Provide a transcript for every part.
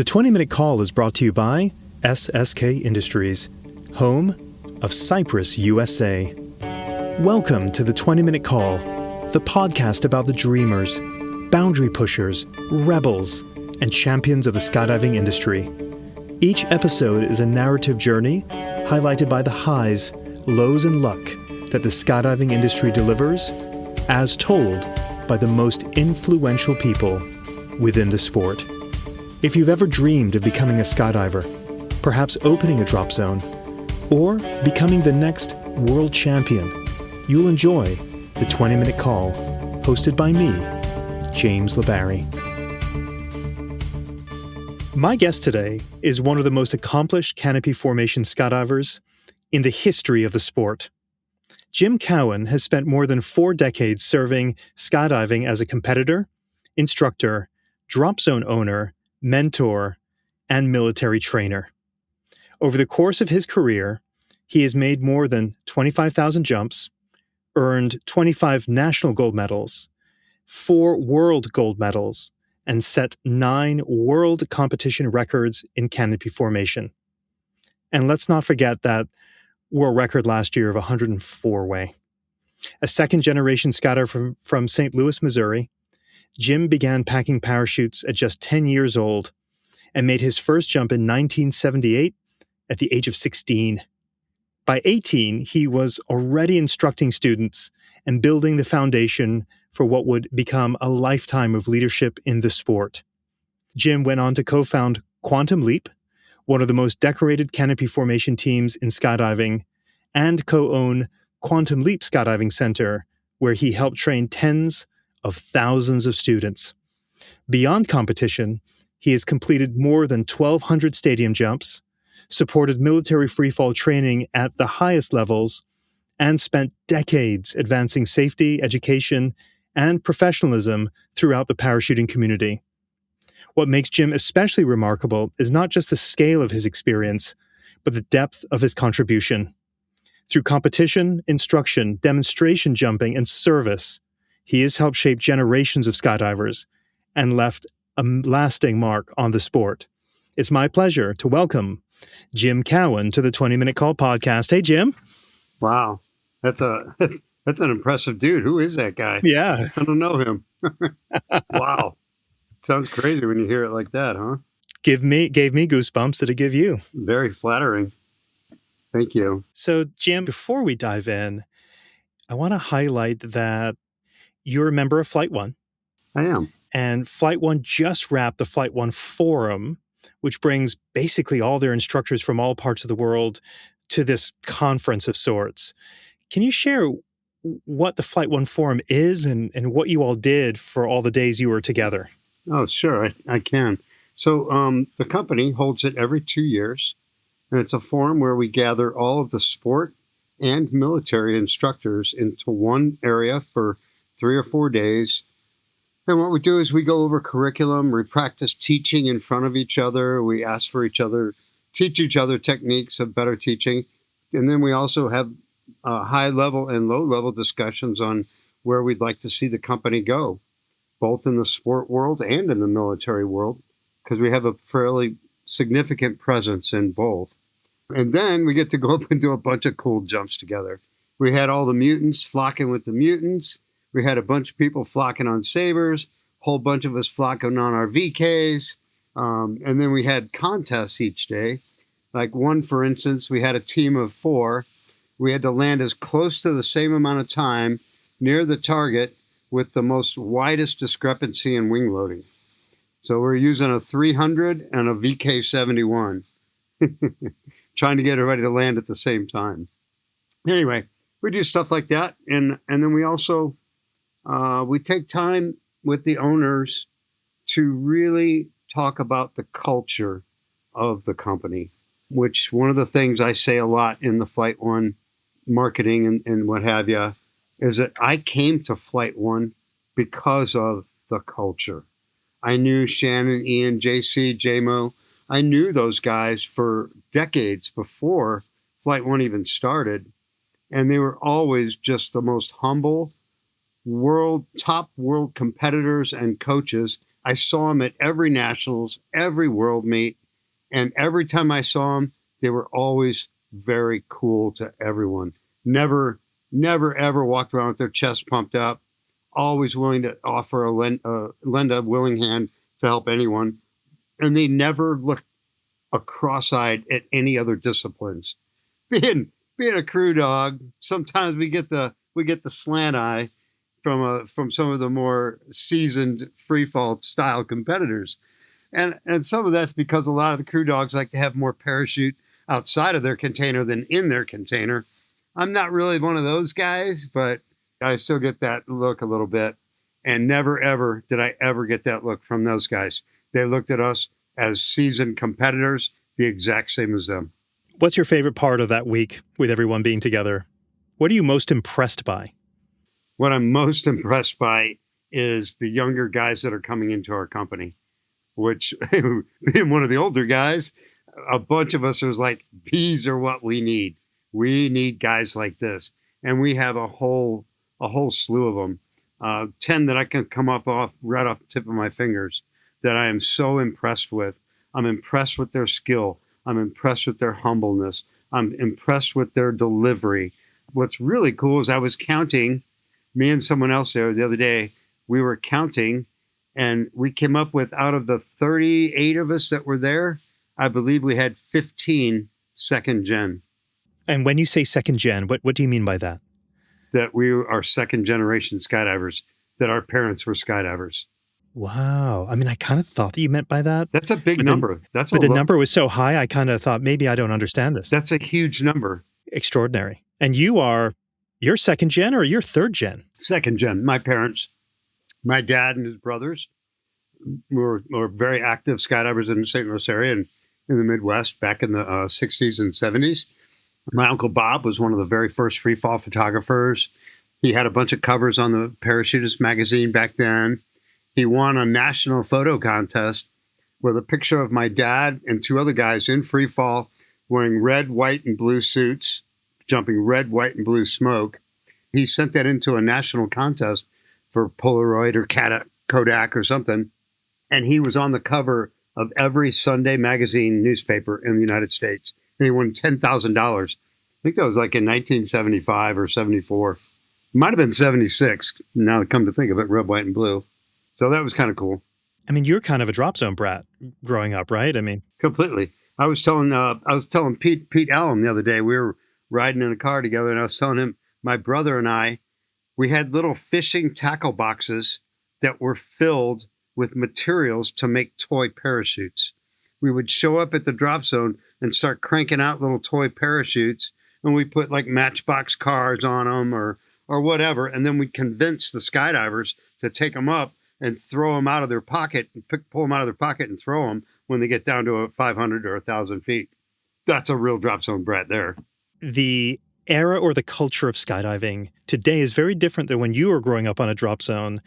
The 20-Minute Call is brought to you by SSK Industries, home of Cyprus, USA. Welcome to the 20-Minute Call, the podcast about the dreamers, boundary pushers, rebels, and champions of the skydiving industry. Each episode is a narrative journey highlighted by the highs, lows, and luck that the skydiving industry delivers, as told by the most influential people within the sport. If you've ever dreamed of becoming a skydiver, perhaps opening a drop zone, or becoming the next world champion, you'll enjoy the 20-Minute Call, hosted by me, James LeBarry. My guest today is one of the most accomplished canopy formation skydivers in the history of the sport. Jim Cowan has spent more than 4 decades serving skydiving as a competitor, instructor, drop zone owner, mentor, and military trainer. Over the course of his career, he has made more than 25,000 jumps, earned 25 national gold medals, 4 world gold medals, and set 9 world competition records in canopy formation. And let's not forget that world record last year of 104 way. A second-generation skydiver from St. Louis, Missouri, Jim began packing parachutes at just 10 years old and made his first jump in 1978 at the age of 16. By 18, he was already instructing students and building the foundation for what would become a lifetime of leadership in the sport. Jim went on to co-found Quantum Leap, one of the most decorated canopy formation teams in skydiving, and co-own Quantum Leap Skydiving Center, where he helped train tens of thousands of students. Beyond competition, he has completed more than 1,200 stadium jumps, supported military freefall training at the highest levels, and spent decades advancing safety, education, and professionalism throughout the parachuting community. What makes Jim especially remarkable is not just the scale of his experience, but the depth of his contribution. Through competition, instruction, demonstration jumping, and service, he has helped shape generations of skydivers and left a lasting mark on the sport. It's my pleasure to welcome Jim Cowan to the 20-Minute Call podcast. Hey, Jim. Wow. That's an impressive dude. Who is that guy? Yeah. I don't know him. Wow. Sounds crazy when you hear it like that, huh? Gave me goosebumps. Did it give you? Very flattering. Thank you. So, Jim, before we dive in, I want to highlight that you're a member of Flight-1. I am. And Flight-1 just wrapped the Flight-1 Forum, which brings basically all their instructors from all parts of the world to this conference of sorts. Can you share what the Flight-1 Forum is and what you all did for all the days you were together? Oh, sure. I can. So the company holds it every 2 years, and it's a forum where we gather all of the sport and military instructors into one area for 3 or 4 days. And what we do is we go over curriculum, we practice teaching in front of each other, we ask for each other, teach each other techniques of better teaching. And then we also have high-level and low-level discussions on where we'd like to see the company go, both in the sport world and in the military world, because we have a fairly significant presence in both. And then we get to go up and do a bunch of cool jumps together. We had all the mutants flocking with the mutants. We had a bunch of people flocking on sabers, a whole bunch of us flocking on our VKs. And then we had contests each day. Like one, for instance, we had a team of 4. We had to land as close to the same amount of time near the target with the most widest discrepancy in wing loading. So we're using a 300 and a VK71, trying to get everybody to land at the same time. Anyway, we do stuff like that. And then we also, we take time with the owners to really talk about the culture of the company, which one of the things I say a lot in the Flight-1 marketing and what have you, is that I came to Flight-1 because of the culture. I knew Shannon, Ian, JC, JMO. I knew those guys for decades before Flight-1 even started. And they were always just the most humble, top world competitors and coaches I saw them at every nationals, every world meet, and every time I saw them, they were always very cool to everyone. Never, never, ever walked around with their chest pumped up. Always willing to offer lend a willing hand to help anyone, and they never looked cross-eyed at any other disciplines. Being a crew dog, sometimes we get the slant eye from some of the more seasoned free fall style competitors, and some of that's because a lot of the crew dogs like to have more parachute outside of their container than in their container. I'm not really one of those guys, but I still get that look a little bit. And never, ever did I ever get that look from those guys. They looked at us as seasoned competitors, the exact same as them. What's your favorite part of that week with everyone being together? What are you most impressed by? What I'm most impressed by is the younger guys that are coming into our company, which being one of the older guys, a bunch of us was like, these are what we need. We need guys like this. And we have a whole slew of them, 10 that I can come up right off the tip of my fingers that I am so impressed with. I'm impressed with their skill. I'm impressed with their humbleness. I'm impressed with their delivery. What's really cool is I was counting, me and someone else there the other day, we were counting, and we came up with, out of the 38 of us that were there, I believe we had 15 second gen. And when you say second gen, what do you mean by that? That we are second generation skydivers, that our parents were skydivers. Wow. I mean, I kind of thought that you meant by that. That's a big number. But the number was so high, I kind of thought maybe I don't understand this. That's a huge number. Extraordinary. And you're second gen or you're third gen? Second gen. My parents, my dad and his brothers were very active skydivers in the St. Louis area and in the Midwest back in the 60s and 70s. My Uncle Bob was one of the very first free fall photographers. He had a bunch of covers on the Parachutist magazine back then. He won a national photo contest with a picture of my dad and two other guys in free fall wearing red, white, and blue suits, jumping red, white, and blue smoke. He sent that into a national contest for Polaroid or Kodak or something. And he was on the cover of every Sunday magazine newspaper in the United States. And he won $10,000. I think that was like in 1975 or 74. It might have been 76, now to come to think of it, red, white, and blue. So that was kind of cool. I mean, you're kind of a drop zone brat growing up, right? I mean, completely. I was telling Pete Allen the other day, we were riding in a car together, and I was telling him, my brother and I, we had little fishing tackle boxes that were filled with materials to make toy parachutes. We would show up at the drop zone and start cranking out little toy parachutes, and we put like Matchbox cars on them or whatever, and then we'd convince the skydivers to take them up and throw them out of their pocket, pull them out of their pocket and throw them when they get down to 500 or 1,000 feet. That's a real drop zone brat there. The era or the culture of skydiving today is very different than when you were growing up on a drop zone.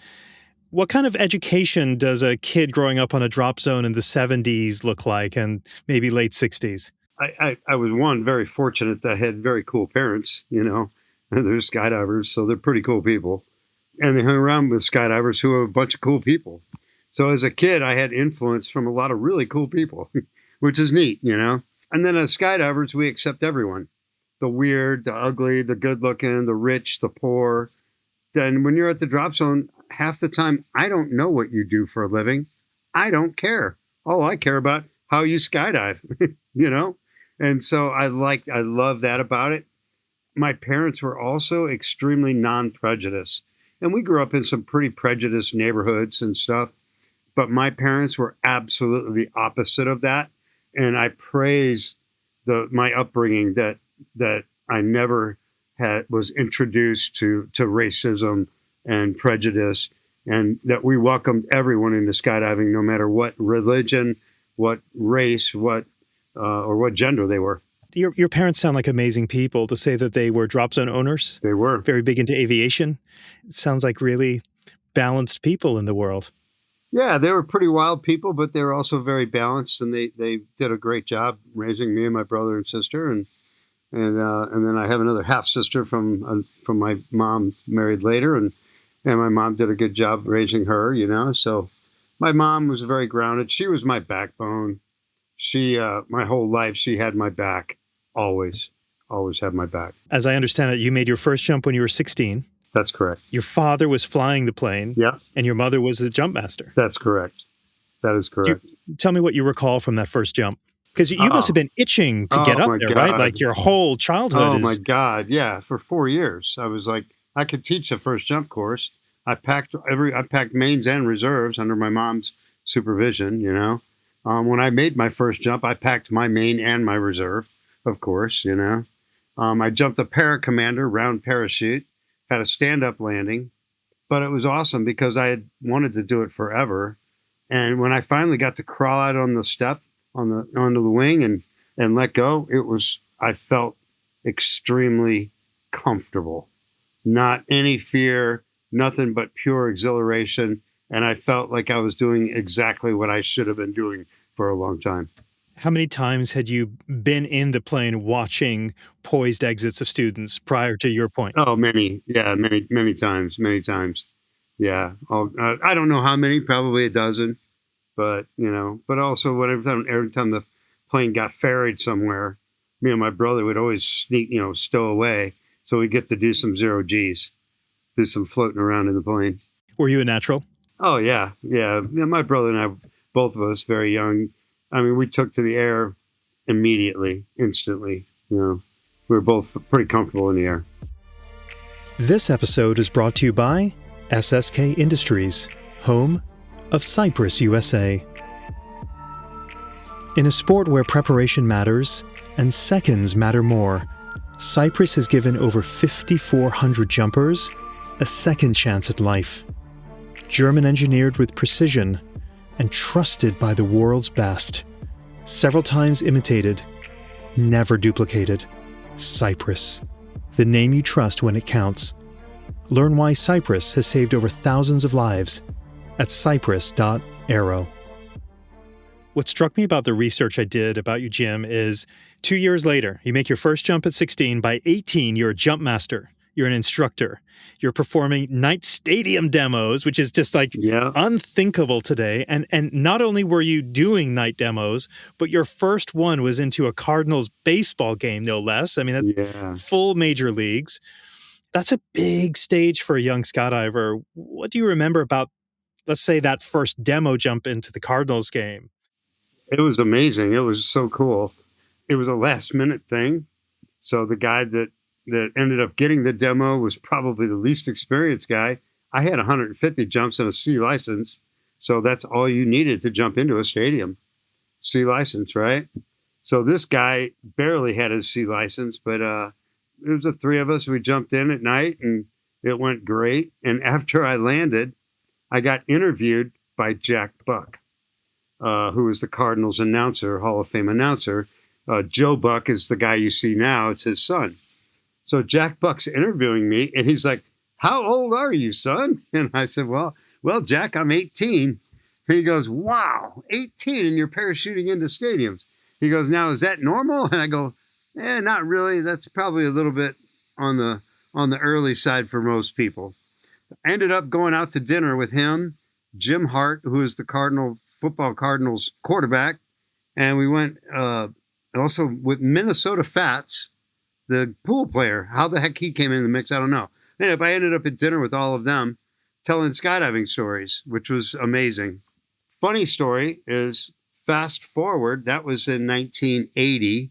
What kind of education does a kid growing up on a drop zone in the 70s look like and maybe late 60s? I was very fortunate that I had very cool parents, you know. They're skydivers, so they're pretty cool people. And they hung around with skydivers who are a bunch of cool people. So as a kid, I had influence from a lot of really cool people, which is neat, you know. And then as skydivers, we accept everyone. The weird, the ugly, the good looking, the rich, the poor. Then when you're at the drop zone, half the time, I don't know what you do for a living. I don't care. All I care about how you skydive, you know? And so I love that about it. My parents were also extremely non-prejudiced. And we grew up in some pretty prejudiced neighborhoods and stuff. But my parents were absolutely the opposite of that. And I praise my upbringing that I never was introduced to racism and prejudice, and that we welcomed everyone into skydiving, no matter what religion, what race, or what gender they were. Your parents sound like amazing people. To say that they were drop zone owners. They were. Very big into aviation. It sounds like really balanced people in the world. Yeah, they were pretty wild people, but they were also very balanced, and they did a great job raising me and my brother and sister, and then I have another half sister from my mom married later, and my mom did a good job raising her, you know. So My mom was very grounded. She was my backbone. She, my whole life, she had my back. Always, always had my back. As I understand it, you made your first jump when you were 16. That's correct. Your father was flying the plane. Yeah. And your mother was the jump master. That's correct. That is correct. Tell me what you recall from that first jump. Because you must have been itching to get up there, God. right? Like your whole childhood Oh, my God. Yeah. For 4 years, I was like, I could teach the first jump course. I packed mains and reserves under my mom's supervision, you know. When I made my first jump, I packed my main and my reserve, of course, you know. I jumped a paracommander round parachute, had a stand-up landing, but it was awesome because I had wanted to do it forever. And when I finally got to crawl out on the step onto the wing and let go, I felt extremely comfortable. Not any fear, nothing but pure exhilaration. And I felt like I was doing exactly what I should have been doing for a long time. How many times had you been in the plane watching poised exits of students prior to your point? Oh, many. Yeah, many times. Yeah. I don't know how many, probably a dozen. But, you know, but also every time the plane got ferried somewhere, me and my brother would always sneak, you know, stow away. So we'd get to do some zero Gs, do some floating around in the plane. Were you a natural? Oh, yeah. Yeah. My brother and I, both of us, very young. I mean, we took to the air immediately, instantly. You know, we were both pretty comfortable in the air. This episode is brought to you by SSK Industries, home of Cypress, USA. In a sport where preparation matters and seconds matter more, Cypress has given over 5,400 jumpers a second chance at life. German engineered with precision and trusted by the world's best. Several times imitated, never duplicated. Cypress, the name you trust when it counts. Learn why Cypress has saved over thousands of lives at cypress.aero. What struck me about the research I did about you, Jim, is 2 years later, you make your first jump at 16. By 18, you're a jump master. You're an instructor. You're performing night stadium demos, which is just like unthinkable today. And not only were you doing night demos, but your first one was into a Cardinals baseball game, no less. I mean, that's full major leagues. That's a big stage for a young skydiver. What do you remember about, let's say, that first demo jump into the Cardinals game? It was amazing. It was so cool. It was a last minute thing. So the guy that ended up getting the demo was probably the least experienced guy. I had 150 jumps and a C license. So that's all you needed to jump into a stadium. C license, right? So this guy barely had his C license, but it was the three of us. We jumped in at night and it went great. And after I landed, I got interviewed by Jack Buck, who was the Cardinals announcer, Hall of Fame announcer. Joe Buck is the guy you see now. It's his son. So Jack Buck's interviewing me, and he's like, "How old are you, son?" And I said, well, Jack, I'm 18. And he goes, "Wow, 18 and you're parachuting into stadiums." He goes, "Now, is that normal?" And I go, not really. That's probably a little bit on the early side for most people. I ended up going out to dinner with him, Jim Hart, who is the Cardinals quarterback. And we went also with Minnesota Fats, the pool player. How the heck he came in the mix, I don't know. Anyway, I ended up at dinner with all of them telling skydiving stories, which was amazing. Funny story is, fast forward, that was in 1980.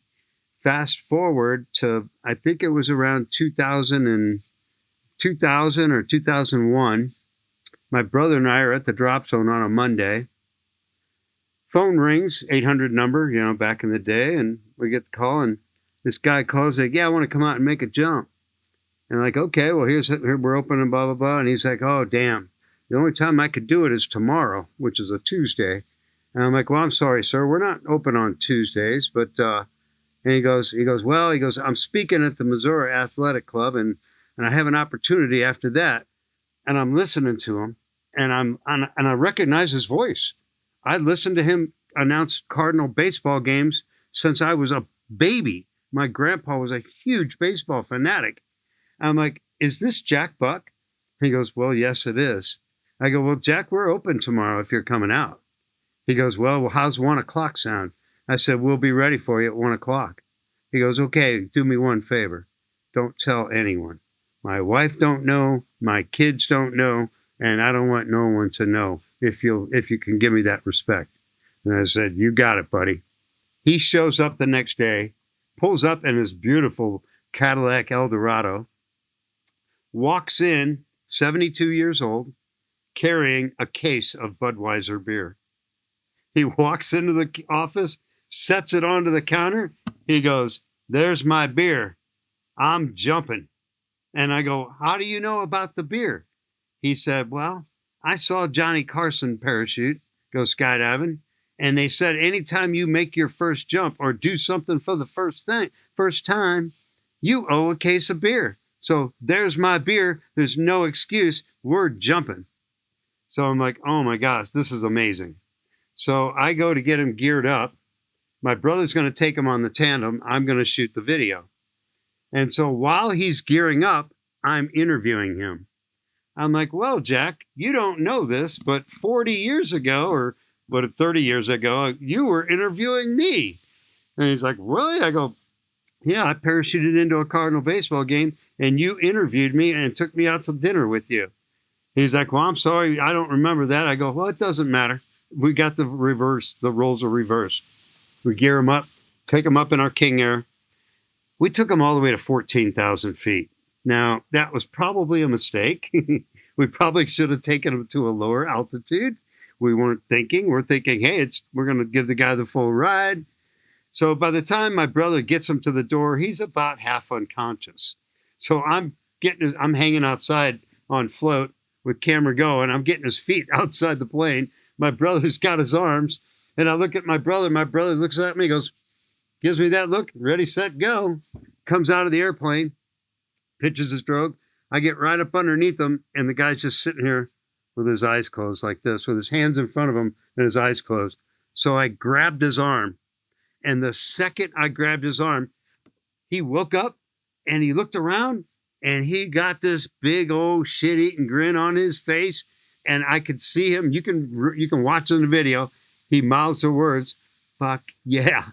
Fast forward to, I think it was around 2000 or 2001. My brother and I are at the drop zone on a Monday. Phone rings, 800 number, you know, back in the day, and we get the call, and this guy calls, like, "Yeah, I want to come out and make a jump." And I'm like, "Okay, well, here we're open and blah, blah, blah." And he's like, "Oh, damn. The only time I could do it is tomorrow," which is a Tuesday. And I'm like, "Well, I'm sorry, sir. We're not open on Tuesdays." But, and he goes, "I'm speaking at the Missouri Athletic Club, and I have an opportunity after that." And I'm listening to him, and I recognize his voice. I listened to him announce Cardinal baseball games since I was a baby. My grandpa was a huge baseball fanatic. I'm like, "Is this Jack Buck?" He goes, "Well, yes, it is." I go, well, Jack, we're open tomorrow if you're coming out. He goes, well, how's 1 o'clock sound? I said, we'll be ready for you at 1 o'clock. He goes, okay, do me one favor. Don't tell anyone. My wife don't know, my kids don't know, and I don't want no one to know if you can give me that respect. And I said, you got it, buddy. He shows up the next day, pulls up in his beautiful Cadillac Eldorado, walks in, 72 years old, carrying a case of Budweiser beer. He walks into the office, sets it onto the counter. He goes, there's my beer. I'm jumping. And I go, how do you know about the beer? He said, well, I saw Johnny Carson parachute go skydiving, and they said anytime you make your first jump or do something for the first time, you owe a case of beer. So there's my beer. There's no excuse. We're jumping. So I'm like, oh my gosh, this is amazing. So I go to get him geared up. My brother's going to take him on the tandem. I'm going to shoot the video. And so while he's gearing up, I'm interviewing him. I'm like, well, Jack, you don't know this, but 40 years ago, or 30 years ago, you were interviewing me. And he's like, really? I go, yeah, I parachuted into a Cardinal baseball game, and you interviewed me and took me out to dinner with you. He's like, well, I'm sorry, I don't remember that. I go, well, it doesn't matter. We got the roles are reversed. We gear him up, take him up in our King Air. We took him all the way to 14,000 feet. Now, that was probably a mistake. We probably should have taken him to a lower altitude. We weren't thinking. We're thinking, hey, we're going to give the guy the full ride. So by the time my brother gets him to the door, he's about half unconscious. So I'm hanging outside on float with camera going. I'm getting his feet outside the plane. My brother's got his arms. And I look at my brother. My brother looks at me, goes, gives me that look, ready, set, go. Comes out of the airplane, pitches his drogue. I get right up underneath him, and the guy's just sitting here with his eyes closed like this, with his hands in front of him and his eyes closed. So I grabbed his arm. And the second I grabbed his arm, he woke up and he looked around and he got this big old shit-eating grin on his face. And I could see him. You can watch in the video. He mouths the words, fuck yeah,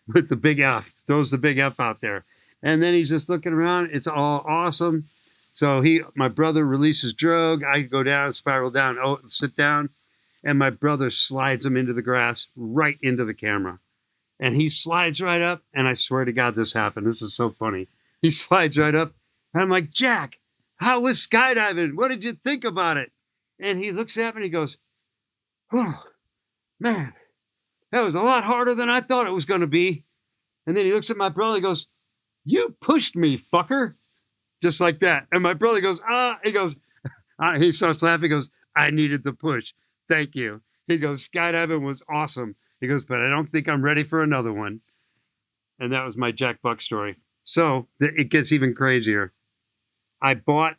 with the big F. Throws the big F out there. And then he's just looking around. It's all awesome. So my brother releases drogue. I go down, spiral down, sit down. And my brother slides him into the grass, right into the camera. And he slides right up, and I swear to God this happened. This is so funny. He slides right up, and I'm like, Jack, how was skydiving? What did you think about it? And he looks at me and he goes, oh, man, that was a lot harder than I thought it was going to be. And then he looks at my brother and goes, you pushed me, fucker. Just like that. And my brother goes, he goes, he starts laughing. He goes, I needed the push. Thank you. He goes, skydiving was awesome. He goes, but I don't think I'm ready for another one. And that was my Jack Buck story. So it gets even crazier. I bought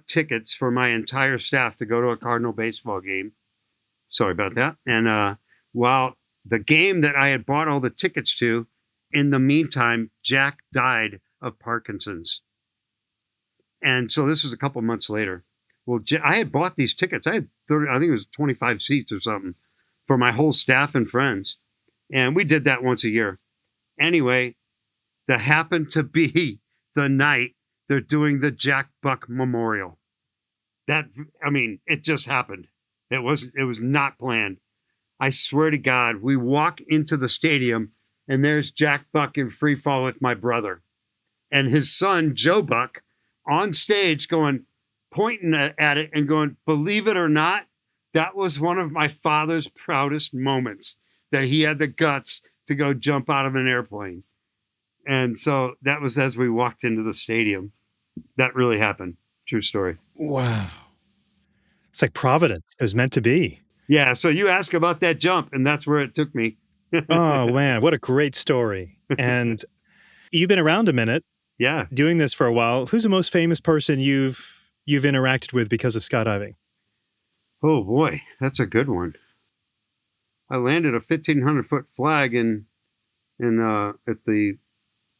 tickets for my entire staff to go to a Cardinal baseball game. Sorry about that. And while the game that I had bought all the tickets to, in the meantime, Jack died of Parkinson's. And so this was a couple months later. Well, I had bought these tickets. I had 30, I think it was 25 seats or something for my whole staff and friends. And we did that once a year. Anyway, that happened to be the night they're doing the Jack Buck Memorial. It just happened. It was not planned. I swear to God, we walk into the stadium and there's Jack Buck in free fall with my brother. And his son, Joe Buck, on stage pointing at it and going, believe it or not, that was one of my father's proudest moments, that he had the guts to go jump out of an airplane. And so that was as we walked into the stadium. That really happened. True story. Wow. It's like Providence. It was meant to be. Yeah. So you ask about that jump, and that's where it took me. Oh, man. What a great story. And you've been around a minute. Yeah. Doing this for a while. Who's the most famous person you've interacted with because of skydiving? Oh, boy. That's a good one. I landed a 1,500-foot flag at the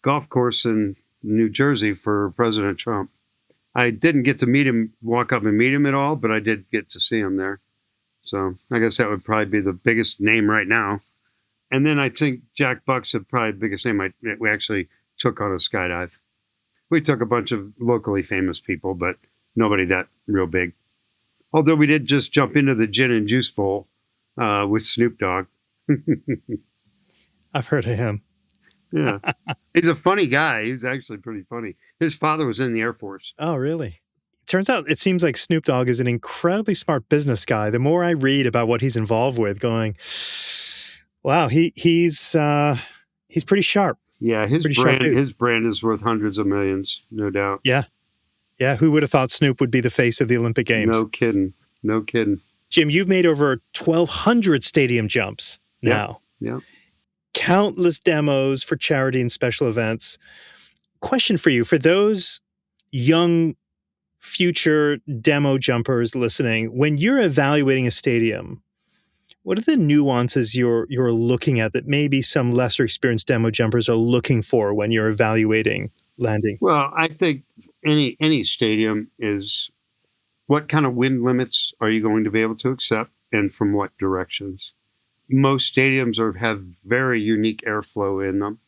golf course in New Jersey for President Trump. I didn't get to meet him, walk up and meet him at all, but I did get to see him there. So I guess that would probably be the biggest name right now. And then I think Jack Buck's the probably biggest name we actually took on a skydive. We took a bunch of locally famous people, but nobody that real big. Although we did just jump into the gin and juice bowl with Snoop Dogg. I've heard of him. Yeah. He's a funny guy. He's actually pretty funny. His father was in the Air Force. Oh, really? Turns out it seems like Snoop Dogg is an incredibly smart business guy. The more I read about what he's involved with, going, wow, he's pretty sharp. Yeah, his brand is worth hundreds of millions, no doubt. Yeah. Yeah, who would have thought Snoop would be the face of the Olympic Games? No kidding. No kidding. Jim, you've made over 1,200 stadium jumps now. Yeah. Countless demos for charity and special events. Question for you, for those young future demo jumpers listening, when you're evaluating a stadium, what are the nuances you're looking at that maybe some lesser experienced demo jumpers are looking for when you're evaluating landing? Well, I think any stadium is what kind of wind limits are you going to be able to accept and from what directions? Most stadiums have very unique airflow in them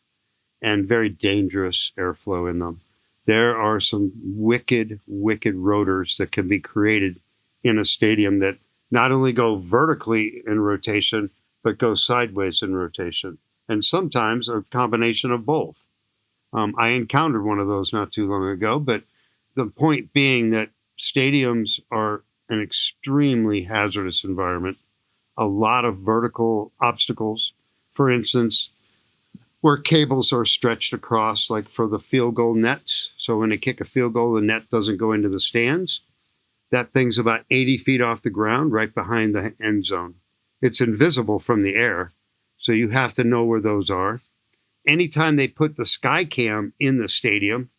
and very dangerous airflow in them. There are some wicked rotors that can be created in a stadium that not only go vertically in rotation, but go sideways in rotation. And sometimes a combination of both. I encountered one of those not too long ago, but the point being that stadiums are an extremely hazardous environment. A lot of vertical obstacles. For instance, where cables are stretched across, like for the field goal nets. So when they kick a field goal, the net doesn't go into the stands. That thing's about 80 feet off the ground, right behind the end zone. It's invisible from the air, so you have to know where those are. Anytime they put the sky cam in the stadium,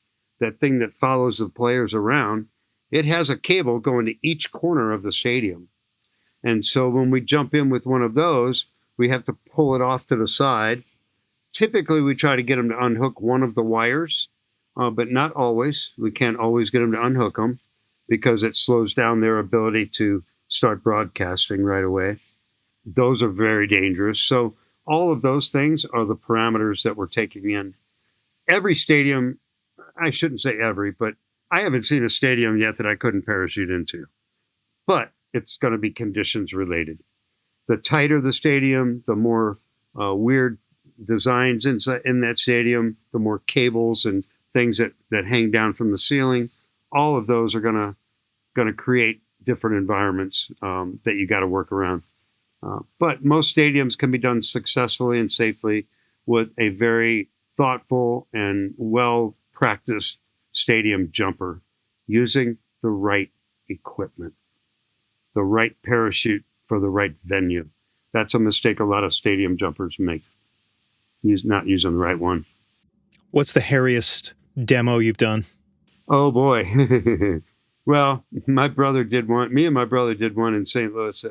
that thing that follows the players around, it has a cable going to each corner of the stadium. And so when we jump in with one of those, we have to pull it off to the side. Typically, we try to get them to unhook one of the wires, but not always. We can't always get them to unhook them because it slows down their ability to start broadcasting right away. Those are very dangerous. So all of those things are the parameters that we're taking in. Every stadium, I shouldn't say every, but I haven't seen a stadium yet that I couldn't parachute into. But it's going to be conditions related. The tighter the stadium, the more weird designs in that stadium, the more cables and things that hang down from the ceiling. All of those are going to create different environments that you got to work around. But most stadiums can be done successfully and safely with a very thoughtful and well-practiced stadium jumper using the right equipment, the right parachute for the right venue. That's a mistake a lot of stadium jumpers make, not using the right one. What's the hairiest demo you've done? Oh, boy. Well, my brother did one. Me and my brother did one in St. Louis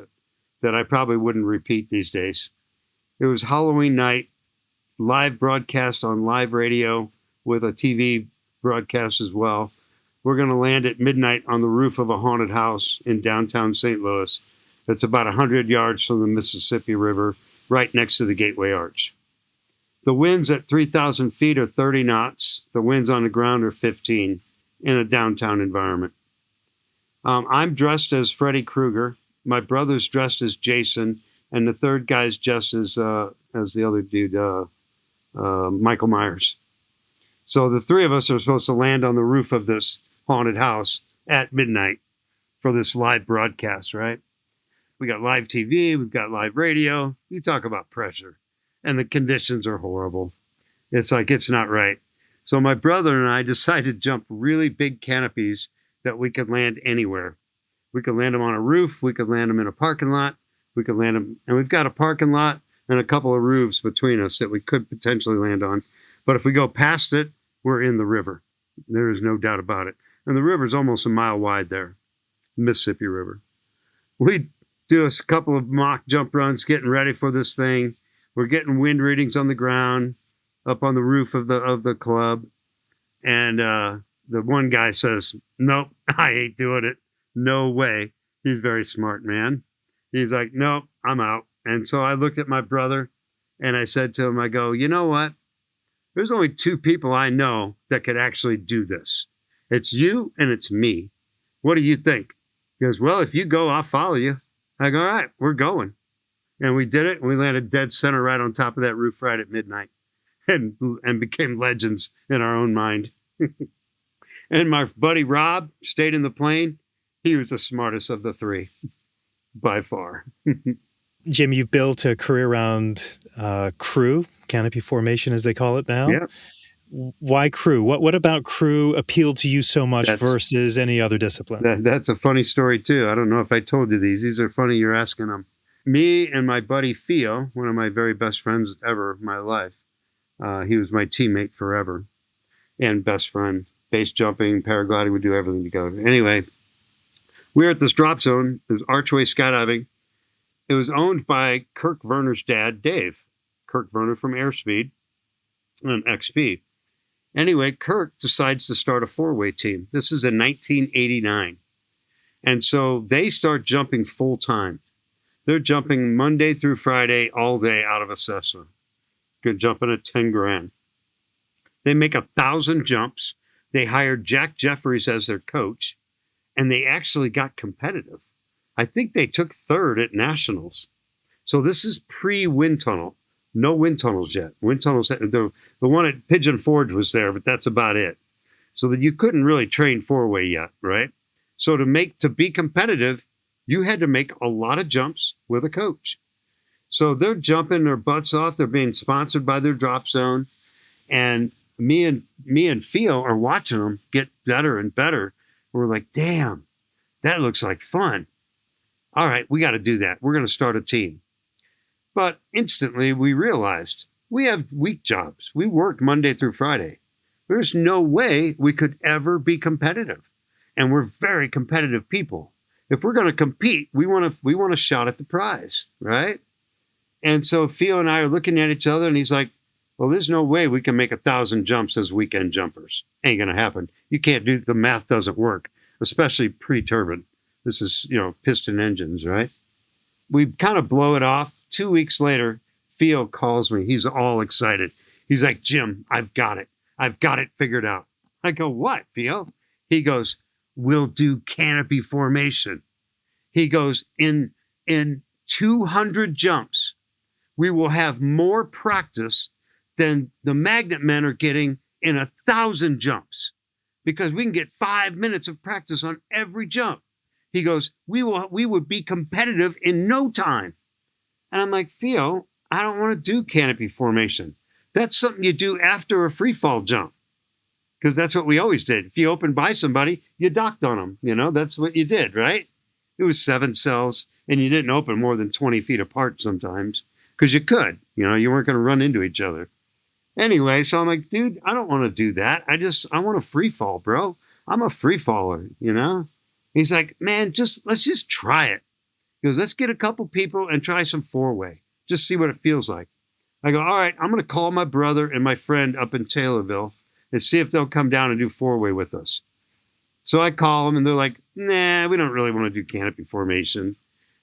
that I probably wouldn't repeat these days. It was Halloween night, live broadcast on live radio with a TV broadcast as well. We're going to land at midnight on the roof of a haunted house in downtown St. Louis. That's about 100 yards from the Mississippi River, right next to the Gateway Arch. The winds at 3,000 feet are 30 knots. The winds on the ground are 15 in a downtown environment. I'm dressed as Freddy Krueger. My brother's dressed as Jason, and the third guy's dressed as the other dude, Michael Myers. So the three of us are supposed to land on the roof of this haunted house at midnight for this live broadcast, right? We got live TV, we've got live radio. You talk about pressure. And the conditions are horrible. It's like, it's not right. So my brother and I decided to jump really big canopies that we could land anywhere. We could land them on a roof. We could land them in a parking lot. We could land them, and we've got a parking lot and a couple of roofs between us that we could potentially land on. But if we go past it, we're in the river. There is no doubt about it. And the river's almost a mile wide there, Mississippi River. We do a couple of mock jump runs getting ready for this thing. We're getting wind readings on the ground up on the roof of the club. And The one guy says, nope, I ain't doing it. No way. He's very smart, man. He's like, nope, I'm out. And so I looked at my brother and I said to him, I go, you know what? There's only two people I know that could actually do this. It's you and it's me. What do you think? He goes, well, if you go, I'll follow you. I go, all right, we're going. And we did it. And we landed dead center right on top of that roof right at midnight and became legends in our own mind. And my buddy Rob stayed in the plane. He was the smartest of the three by far. Jim, you've built a career around crew, canopy formation as they call it now. Yeah. Why crew? What about crew appealed to you so much versus any other discipline? That's a funny story too. I don't know if I told you these. These are funny you're asking them. Me and my buddy Theo, one of my very best friends ever in my life, he was my teammate forever and best friend. Base jumping, paragliding, we do everything together. Anyway, we were at this drop zone. It was Archway Skydiving. It was owned by Kirk Werner's dad, Dave. Kirk Werner from Airspeed and XP. Anyway, Kirk decides to start a four-way team. This is in 1989. And so they start jumping full time. They're jumping Monday through Friday all day out of a Cessna. Good jumping at 10 grand. They make 1,000 jumps. They hired Jack Jeffries as their coach, and they actually got competitive. I think they took third at nationals. So this is pre-wind tunnel. No wind tunnels yet. Wind tunnels, the one at Pigeon Forge was there, but that's about it. So that you couldn't really train four-way yet, right? So to be competitive, you had to make a lot of jumps with a coach. So they're jumping their butts off. They're being sponsored by their drop zone, and me and Theo are watching them get better and better. We're like, damn, that looks like fun. All right, we got to do that. We're going to start a team. But instantly we realized we have week jobs. We work Monday through Friday. There's no way we could ever be competitive. And we're very competitive people. If we're going to compete, we want a shot at the prize, right? And so Theo and I are looking at each other and he's like, well, there's no way we can make 1,000 jumps as weekend jumpers. Ain't going to happen. You can't do, the math doesn't work, especially pre-turbine. This is, piston engines, right? We kind of blow it off. 2 weeks later, Theo calls me. He's all excited. He's like, Jim, I've got it. I've got it figured out. I go, what, Theo? He goes, we'll do canopy formation. He goes, in 200 jumps, we will have more practice than the magnet men are getting in 1,000 jumps, because we can get 5 minutes of practice on every jump. He goes, we would be competitive in no time. And I'm like, Theo, I don't want to do canopy formation. That's something you do after a free fall jump, because that's what we always did. If you opened by somebody, you docked on them. That's what you did, right? It was 7 cells, and you didn't open more than 20 feet apart sometimes, because you could. You weren't going to run into each other. Anyway, so I'm like, dude, I don't want to do that. I want a free fall, bro. I'm a free faller, He's like, man, let's just try it. He goes, let's get a couple people and try some four-way. Just see what it feels like. I go, all right, I'm going to call my brother and my friend up in Taylorville and see if they'll come down and do four-way with us. So I call them and they're like, nah, we don't really want to do canopy formation.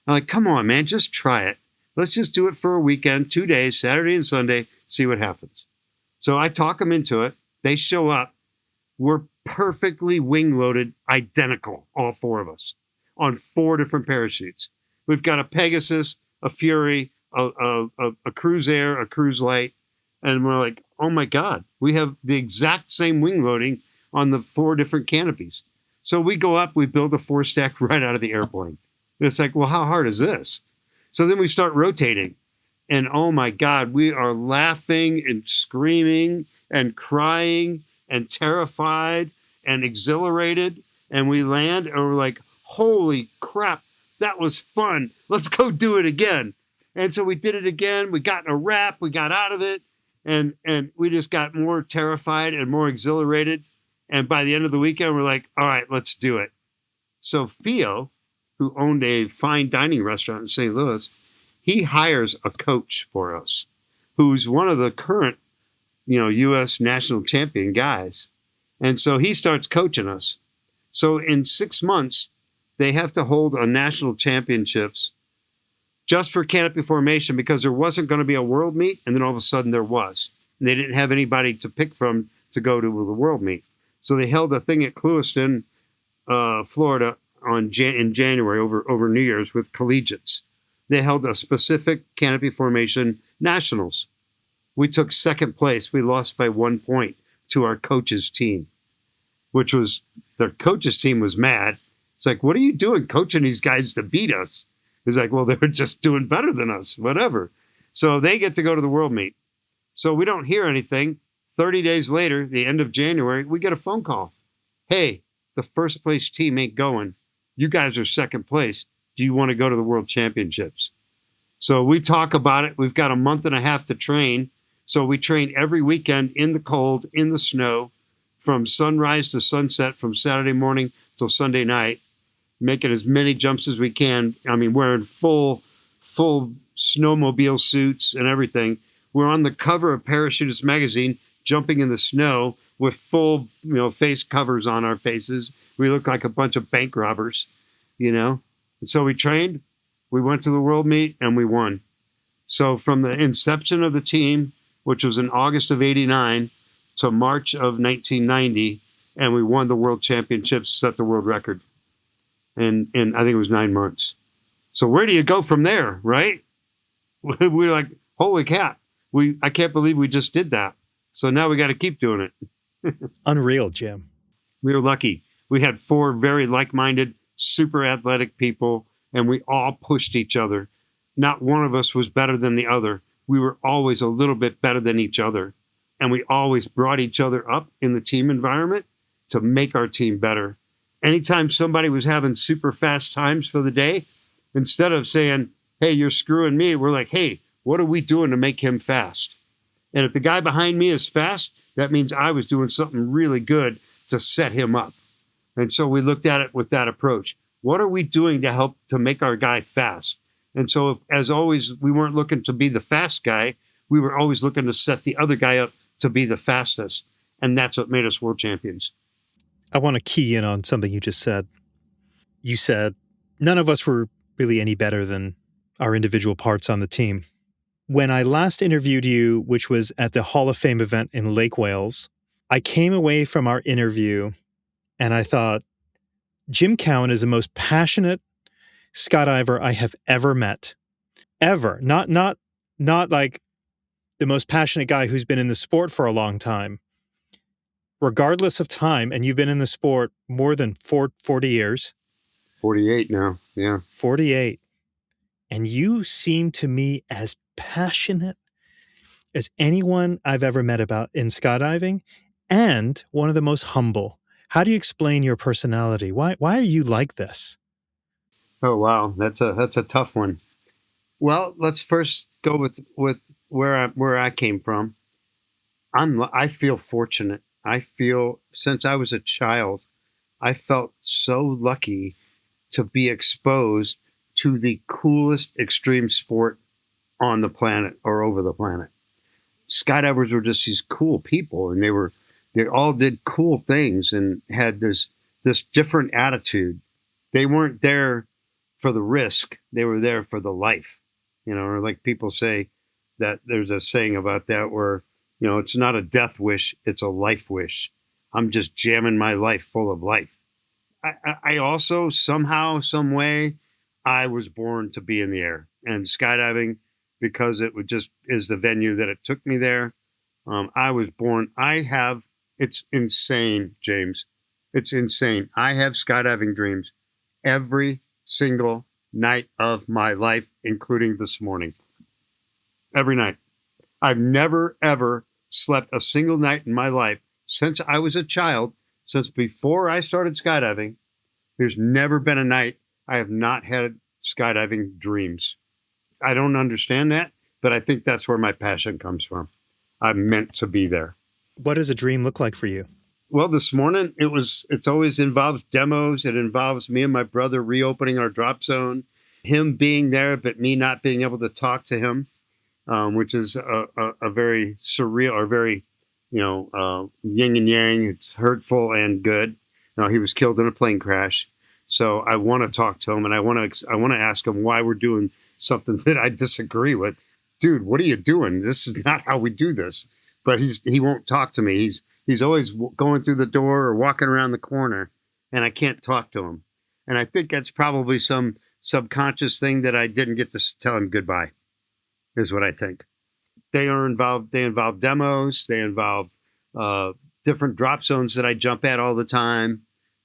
I'm like, come on, man, just try it. Let's just do it for a weekend, 2 days, Saturday and Sunday, see what happens. So I talk them into it. They show up. We're perfectly wing-loaded, identical, all four of us, on 4 different parachutes. We've got a Pegasus, a Fury, a Cruise Air, a Cruise Light, and we're like, oh my God, we have the exact same wing loading on the 4 different canopies. So we go up, we build a 4-stack right out of the airplane. It's like, well, how hard is this? So then we start rotating. And oh my God, we are laughing and screaming and crying and terrified and exhilarated. And we land and we're like, holy crap, that was fun. Let's go do it again. And so we did it again. We got in a wrap. We got out of it. And we just got more terrified and more exhilarated. And by the end of the weekend, we're like, all right, let's do it. So Theo, who owned a fine dining restaurant in St. Louis, he hires a coach for us, who's one of the current, U.S. national champion guys. And so he starts coaching us. So in 6 months, they have to hold a national championships just for canopy formation because there wasn't going to be a world meet. And then all of a sudden there was. And they didn't have anybody to pick from to go to the world meet. So they held a thing at Clewiston, Florida in January over New Year's with collegiates. They held a specific canopy formation nationals. We took second place. We lost by 1 point to our coach's team, which was their coach's team was mad. It's like, what are you doing coaching these guys to beat us? It's like, well, they were just doing better than us, whatever. So they get to go to the world meet. So we don't hear anything. 30 days later, the end of January, we get a phone call. Hey, the first place team ain't going. You guys are second place. Do you want to go to the World Championships? So we talk about it. We've got a month and a half to train. So we train every weekend in the cold, in the snow, from sunrise to sunset, from Saturday morning till Sunday night, making as many jumps as we can. I mean, wearing full snowmobile suits and everything. We're on the cover of Parachutist magazine, jumping in the snow with full, face covers on our faces. We look like a bunch of bank robbers, And so we trained, we went to the world meet, and we won. So from the inception of the team, which was in August of 89, to March of 1990, and we won the world championships, set the world record. And I think it was 9 months. So where do you go from there, right? We're like, holy cat, I can't believe we just did that. So now we got to keep doing it. Unreal, Jim. We were lucky. We had 4 very like-minded, super athletic people, and we all pushed each other. Not one of us was better than the other. We were always a little bit better than each other. And we always brought each other up in the team environment to make our team better. Anytime somebody was having super fast times for the day, instead of saying, hey, you're screwing me, we're like, hey, what are we doing to make him fast? And if the guy behind me is fast, that means I was doing something really good to set him up. And so we looked at it with that approach. What are we doing to help to make our guy fast? And so, as always, we weren't looking to be the fast guy. We were always looking to set the other guy up to be the fastest. And that's what made us world champions. I want to key in on something you just said. You said none of us were really any better than our individual parts on the team. When I last interviewed you, which was at the Hall of Fame event in Lake Wales, I came away from our interview and I thought, Jim Cowan is the most passionate skydiver I have ever met. Ever. Not like the most passionate guy who's been in the sport for a long time. Regardless of time, and you've been in the sport more than 40 years. 48 now, yeah. 48. And you seem to me as passionate as anyone I've ever met about in skydiving, and one of the most humble. How do you explain your personality? Why are you like this? Oh, wow. That's a tough one. Well, let's first go with where I came from. I feel fortunate. I feel since I was a child, I felt so lucky to be exposed to the coolest extreme sport on the planet or over the planet. Skydivers were just these cool people, and they all did cool things and had this different attitude. They weren't there for the risk. They were there for the life, or like people say that there's a saying about that where, it's not a death wish, it's a life wish. I'm just jamming my life full of life. I also somehow, some way, I was born to be in the air, and skydiving, because it is the venue that it took me there. I was born. It's insane, James. It's insane. I have skydiving dreams every single night of my life, including this morning. Every night. I've never, ever slept a single night in my life since I was a child, since before I started skydiving. There's never been a night I have not had skydiving dreams. I don't understand that, but I think that's where my passion comes from. I'm meant to be there. What does a dream look like for you? Well, this morning it's always involves demos. It involves me and my brother reopening our drop zone, him being there, but me not being able to talk to him, which is a very surreal or very yin and yang. It's hurtful and good. He was killed in a plane crash. So I want to talk to him, and I want to ask him why we're doing something that I disagree with. Dude, what are you doing? This is not how we do this. But he won't talk to me. He's always going through the door or walking around the corner, and I can't talk to him. And I think that's probably some subconscious thing that I didn't get to tell him goodbye, is what I think. They are involved. They involve demos. They involve different drop zones that I jump at all the time,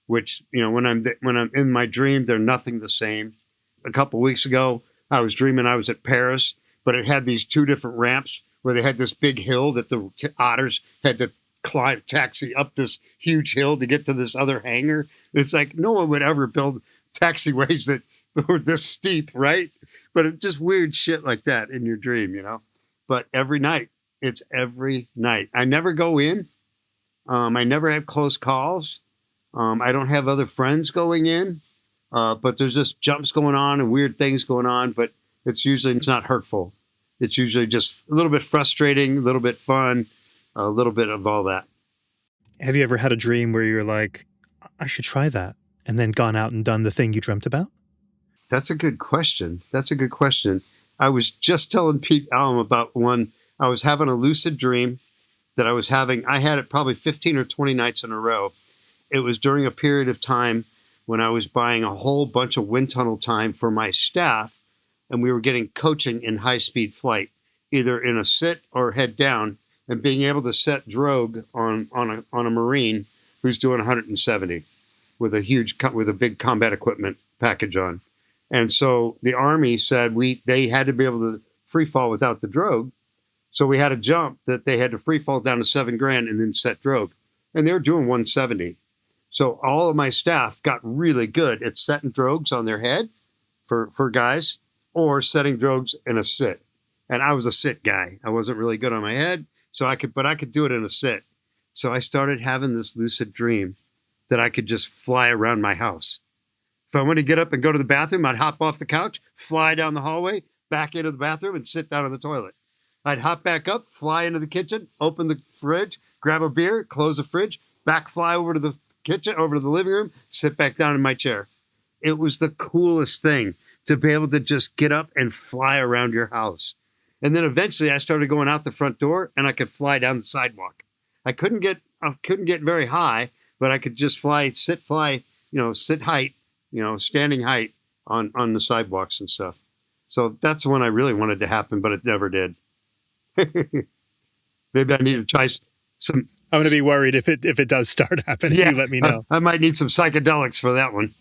which, when I'm in my dream, they're nothing the same. A couple weeks ago, I was dreaming I was at Paris, but it had these two different ramps where they had this big hill that the otters had to taxi up this huge hill to get to this other hangar. It's like no one would ever build taxiways that were this steep, right? But it's just weird shit like that in your dream, But every night, it's every night. I never go in. I never have close calls. I don't have other friends going in. But there's just jumps going on and weird things going on. But it's not hurtful. It's usually just a little bit frustrating, a little bit fun, a little bit of all that. Have you ever had a dream where you're like, I should try that, and then gone out and done the thing you dreamt about? That's a good question. I was just telling Pete Allen about one. I was having a lucid dream that I had it probably 15 or 20 nights in a row. It was during a period of time when I was buying a whole bunch of wind tunnel time for my staff, and we were getting coaching in high-speed flight, either in a sit or head down, and being able to set drogue on a Marine who's doing 170 with a big combat equipment package on. And so the Army said they had to be able to free fall without the drogue. So we had a jump that they had to free fall down to $7,000 and then set drogue. And they were doing 170. So all of my staff got really good at setting drogues on their head for guys, or setting drogues in a sit. And I was a sit guy. I wasn't really good on my head, but I could do it in a sit. So I started having this lucid dream that I could just fly around my house. If I wanted to get up and go to the bathroom, I'd hop off the couch, fly down the hallway, back into the bathroom, and sit down on the toilet. I'd hop back up, fly into the kitchen, open the fridge, grab a beer, close the fridge, back fly over to the kitchen, over to the living room, sit back down in my chair. It was the coolest thing to be able to just get up and fly around your house. And then eventually I started going out the front door, and I could fly down the sidewalk. I couldn't get very high, but I could just sit height, standing height on the sidewalks and stuff. So that's when I really wanted to happen, but it never did. Maybe I need to try some. I'm going to be worried if it does start happening. Yeah, you let me know. I might need some psychedelics for that one.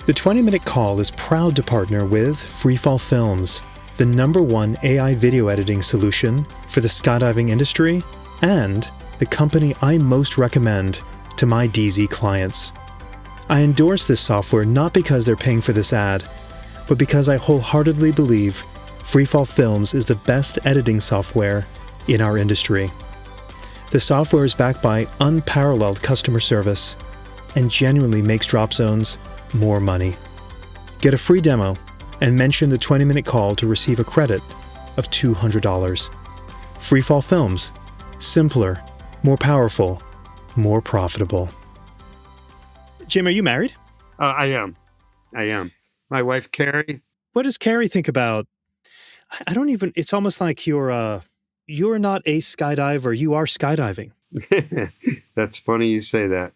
The 20-Minute Call is proud to partner with Freefall Films, the #1 AI video editing solution for the skydiving industry and the company I most recommend to my DZ clients. I endorse this software not because they're paying for this ad, but because I wholeheartedly believe Freefall Films is the best editing software in our industry. The software is backed by unparalleled customer service and genuinely makes drop zones more money. Get a free demo and mention the 20-Minute Call to receive a credit of $200. Freefall Films. Simpler, more powerful, more profitable. Jim, are you married? I am. My wife, Carrie. What does Carrie think about? It's almost like you're not a skydiver, you are skydiving. That's funny you say that.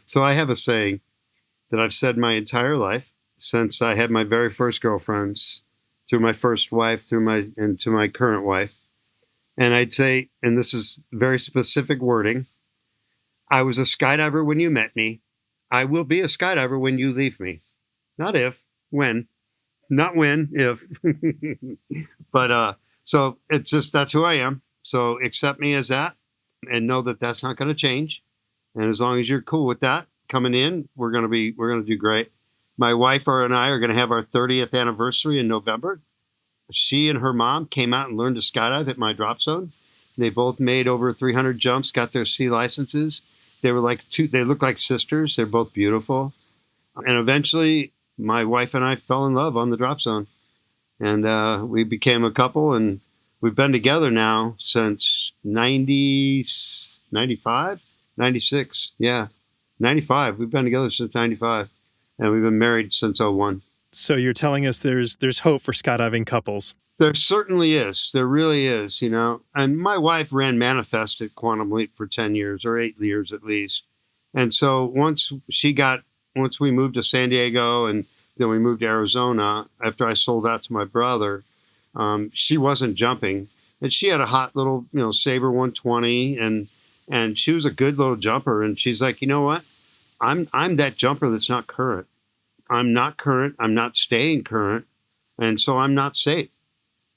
So I have a saying that I've said my entire life since I had my very first girlfriends, through my first wife, to my current wife. And I'd say, and this is very specific wording, I was a skydiver when you met me. I will be a skydiver when you leave me. Not if, when. Not when, if. But so it's just, that's who I am. So accept me as that and know that that's not going to change. And as long as you're cool with that coming in, we're going to do great. My wife and I are going to have our 30th anniversary in November. She and her mom came out and learned to skydive at my drop zone. They both made over 300 jumps, got their C licenses. They look like sisters. They're both beautiful. And eventually my wife and I fell in love on the drop zone, and we became a couple, and we've been together now since 99. 95, 96. Yeah, 95. We've been together since 95, and we've been married since '01. So you're telling us there's hope for skydiving couples. There certainly is. There really is, you know. And my wife ran Manifest at Quantum Leap for 10 years or 8 years at least. And so once we moved to San Diego and then we moved to Arizona after I sold out to my brother, she wasn't jumping. And she had a hot little, Sabre 120 and she was a good little jumper. And she's like, you know what? I'm that jumper that's not current. I'm not current. I'm not staying current. And so I'm not safe.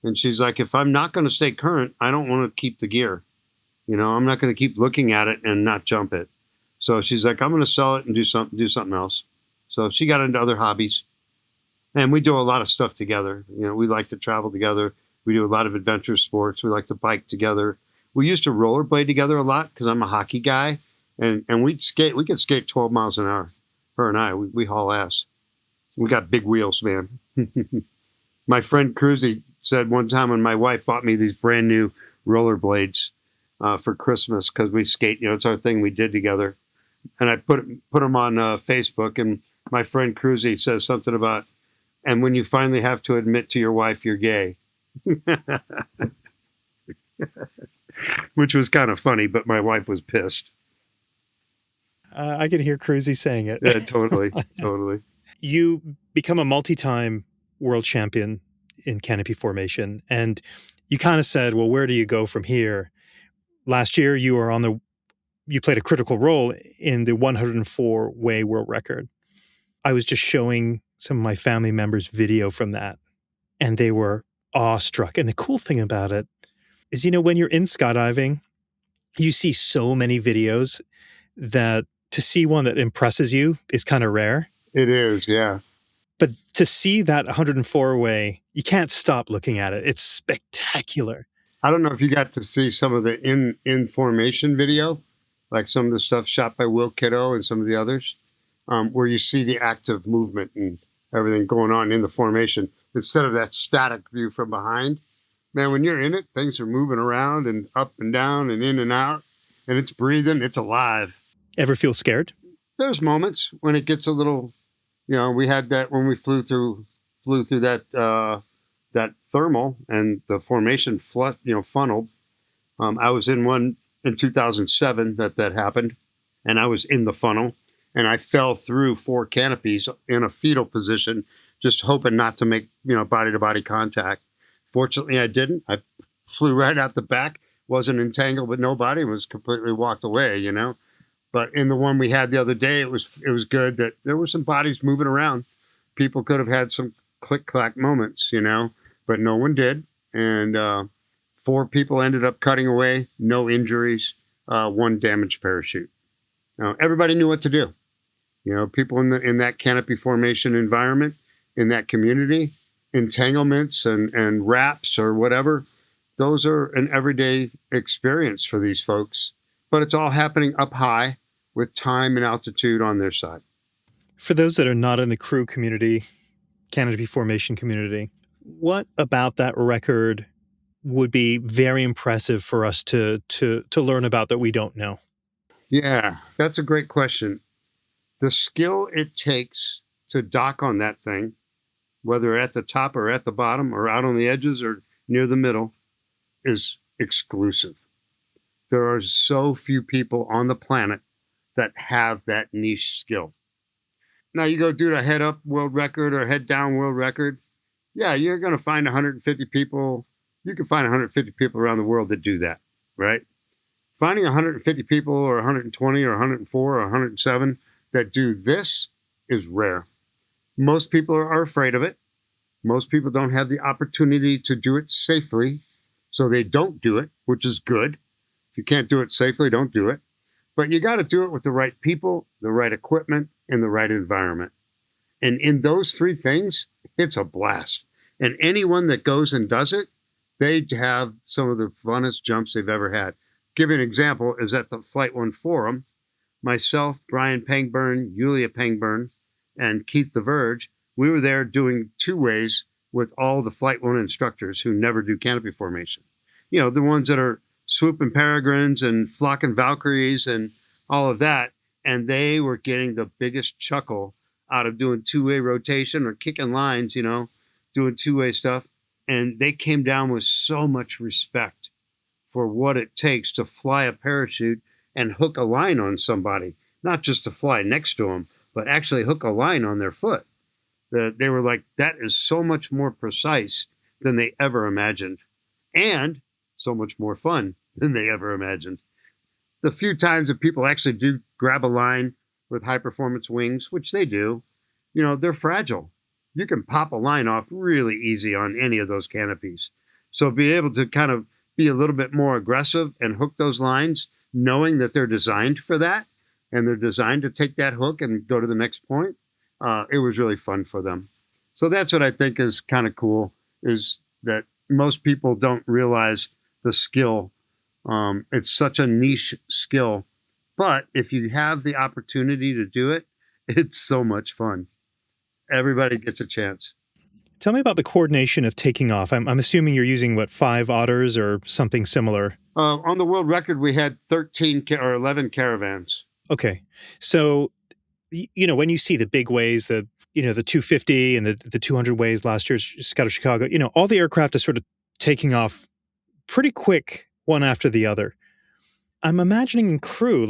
And she's like, if I'm not going to stay current, I don't want to keep the gear. I'm not going to keep looking at it and not jump it. So she's like, I'm going to sell it and do something else. So she got into other hobbies. And we do a lot of stuff together. We like to travel together. We do a lot of adventure sports. We like to bike together. We used to rollerblade together a lot because I'm a hockey guy. And we'd skate. We could skate 12 miles an hour. Her and I, we haul ass. We got big wheels, man. My friend Cruzy said one time when my wife bought me these brand new rollerblades for Christmas because we skate, it's our thing we did together. And I put them on Facebook, and my friend Cruzy says something about, and when you finally have to admit to your wife you're gay. Which was kind of funny, but my wife was pissed. I can hear Cruzy saying it. Yeah, totally. You become a multi-time world champion in canopy formation, and you kind of said, well, where do you go from here? Last year, you played a critical role in the 104-way world record. I was just showing some of my family members video from that, and they were awestruck. And the cool thing about it is, when you're in skydiving, you see so many videos that to see one that impresses you is kind of rare. It is, yeah. But to see that 104-way, you can't stop looking at it. It's spectacular. I don't know if you got to see some of the in formation video, like some of the stuff shot by Will Kiddo and some of the others, where you see the active movement and everything going on in the formation instead of that static view from behind. Man, when you're in it, things are moving around and up and down and in and out, and it's breathing. It's alive. Ever feel scared? There's moments when it gets a little, we had that when we flew through that that thermal and the formation funneled. I was in one in 2007 that happened, and I was in the funnel, and I fell through 4 canopies in a fetal position, just hoping not to make body to body contact. Fortunately, I didn't. I flew right out the back, wasn't entangled with nobody, was completely walked away. But in the one we had the other day, it was good that there were some bodies moving around. People could have had some click-clack moments, but no one did. And 4 people ended up cutting away, no injuries, 1 damaged parachute. Now, everybody knew what to do. People in that canopy formation environment, in that community, entanglements and wraps or whatever, those are an everyday experience for these folks. But it's all happening up high with time and altitude on their side. For those that are not in the crew community, canopy formation community, what about that record would be very impressive for us to learn about that we don't know? Yeah, that's a great question. The skill it takes to dock on that thing, whether at the top or at the bottom or out on the edges or near the middle, is exclusive. There are so few people on the planet that have that niche skill. Now you go do a head up world record or head down world record. Yeah, you're going to find 150 people. You can find 150 people around the world that do that, right? Finding 150 people or 120 or 104 or 107 that do this is rare. Most people are afraid of it. Most people don't have the opportunity to do it safely, so they don't do it, which is good. If you can't do it safely, don't do it. But you got to do it with the right people, the right equipment, and the right environment. And in those 3 things, it's a blast. And anyone that goes and does it, they have some of the funnest jumps they've ever had. Give you an example is at the Flight-1 forum, myself, Brian Pangburn, Yulia Pangburn, and Keith the Verge, we were there doing 2 ways with all the Flight-1 instructors who never do canopy formation. The ones that are swooping peregrines and flocking Valkyries and all of that. And they were getting the biggest chuckle out of doing two-way rotation or kicking lines, doing two-way stuff. And they came down with so much respect for what it takes to fly a parachute and hook a line on somebody, not just to fly next to them, but actually hook a line on their foot. They were like, that is so much more precise than they ever imagined, and so much more fun than they ever imagined. The few times that people actually do grab a line with high performance wings, which they do, they're fragile. You can pop a line off really easy on any of those canopies. So be able to kind of be a little bit more aggressive and hook those lines, knowing that they're designed for that and they're designed to take that hook and go to the next point. It was really fun for them. So that's what I think is kind of cool, is that most people don't realize the skill. It's such a niche skill, but if you have the opportunity to do it, it's so much fun. Everybody gets a chance. Tell me about the coordination of taking off. I'm assuming you're using, 5 otters or something similar? On the world record, we had 13 or 11 caravans. Okay. So, when you see the big ways, the 250 and the 200 ways last year out of Chicago, all the aircraft is sort of taking off pretty quick, one after the other. I'm imagining in crew,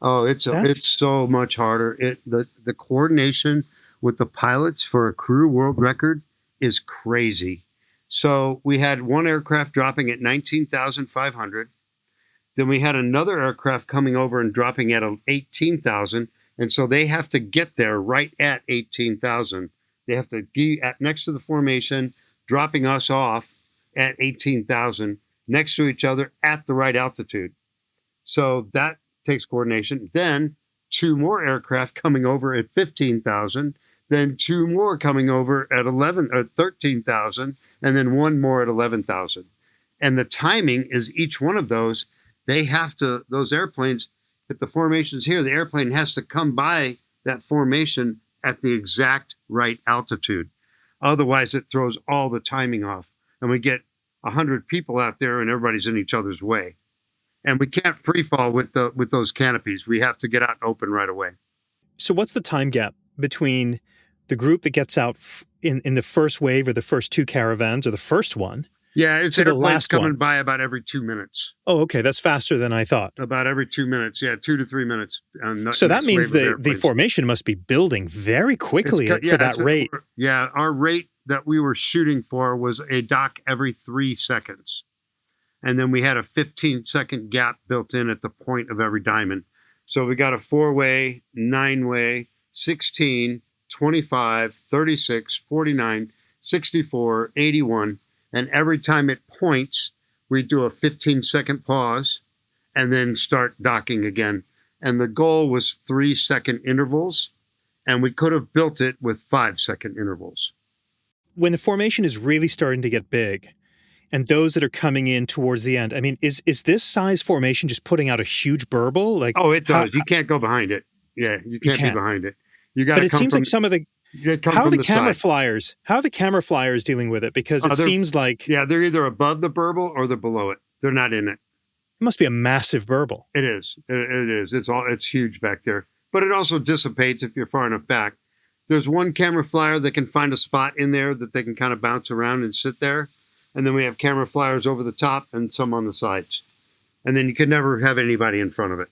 it's so much harder. The coordination with the pilots for a crew world record is crazy. So we had one aircraft dropping at 19,500. Then we had another aircraft coming over and dropping at 18,000. And so they have to get there right at 18,000. They have to be next to the formation, dropping us off at 18,000 next to each other at the right altitude. So that takes coordination. Then 2 more aircraft coming over at 15,000. Then 2 more coming over at 13,000, and then 1 more at 11,000. And the timing is each one of those, those airplanes, if the formation's here, the airplane has to come by that formation at the exact right altitude. Otherwise, it throws all the timing off. And we get 100 people out there and everybody's in each other's way. And we can't free fall with those canopies. We have to get out and open right away. So what's the time gap between the group that gets out in the first wave or the first 2 caravans or the first one? Yeah, it's airplanes coming by about every 2 minutes. Oh, okay. That's faster than I thought. About every 2 minutes. Yeah, 2 to 3 minutes. So that means the formation must be building very quickly for that rate. Yeah, our rate that we were shooting for was a dock every 3 seconds. And then we had a 15-second gap built in at the point of every diamond. So we got a 4-way, 9-way, 16, 25, 36, 49, 64, 81. And every time it points, we do a 15-second pause and then start docking again. And the goal was 3-second intervals, and we could have built it with 5-second intervals. When the formation is really starting to get big, and those that are coming in towards the end, I mean, is this size formation just putting out a huge burble? It does. You can't go behind it. Yeah, you can't be behind it. You got to. But it seems like some of the. How are the camera flyers? How are the camera flyers dealing with it? Because it seems like they're either above the burble or they're below it. They're not in it. It must be a massive burble. It is. It is. It's huge back there. But it also dissipates if you're far enough back. There's one camera flyer that can find a spot in there that they can kind of bounce around and sit there. And then we have camera flyers over the top and some on the sides. And then you can never have anybody in front of it.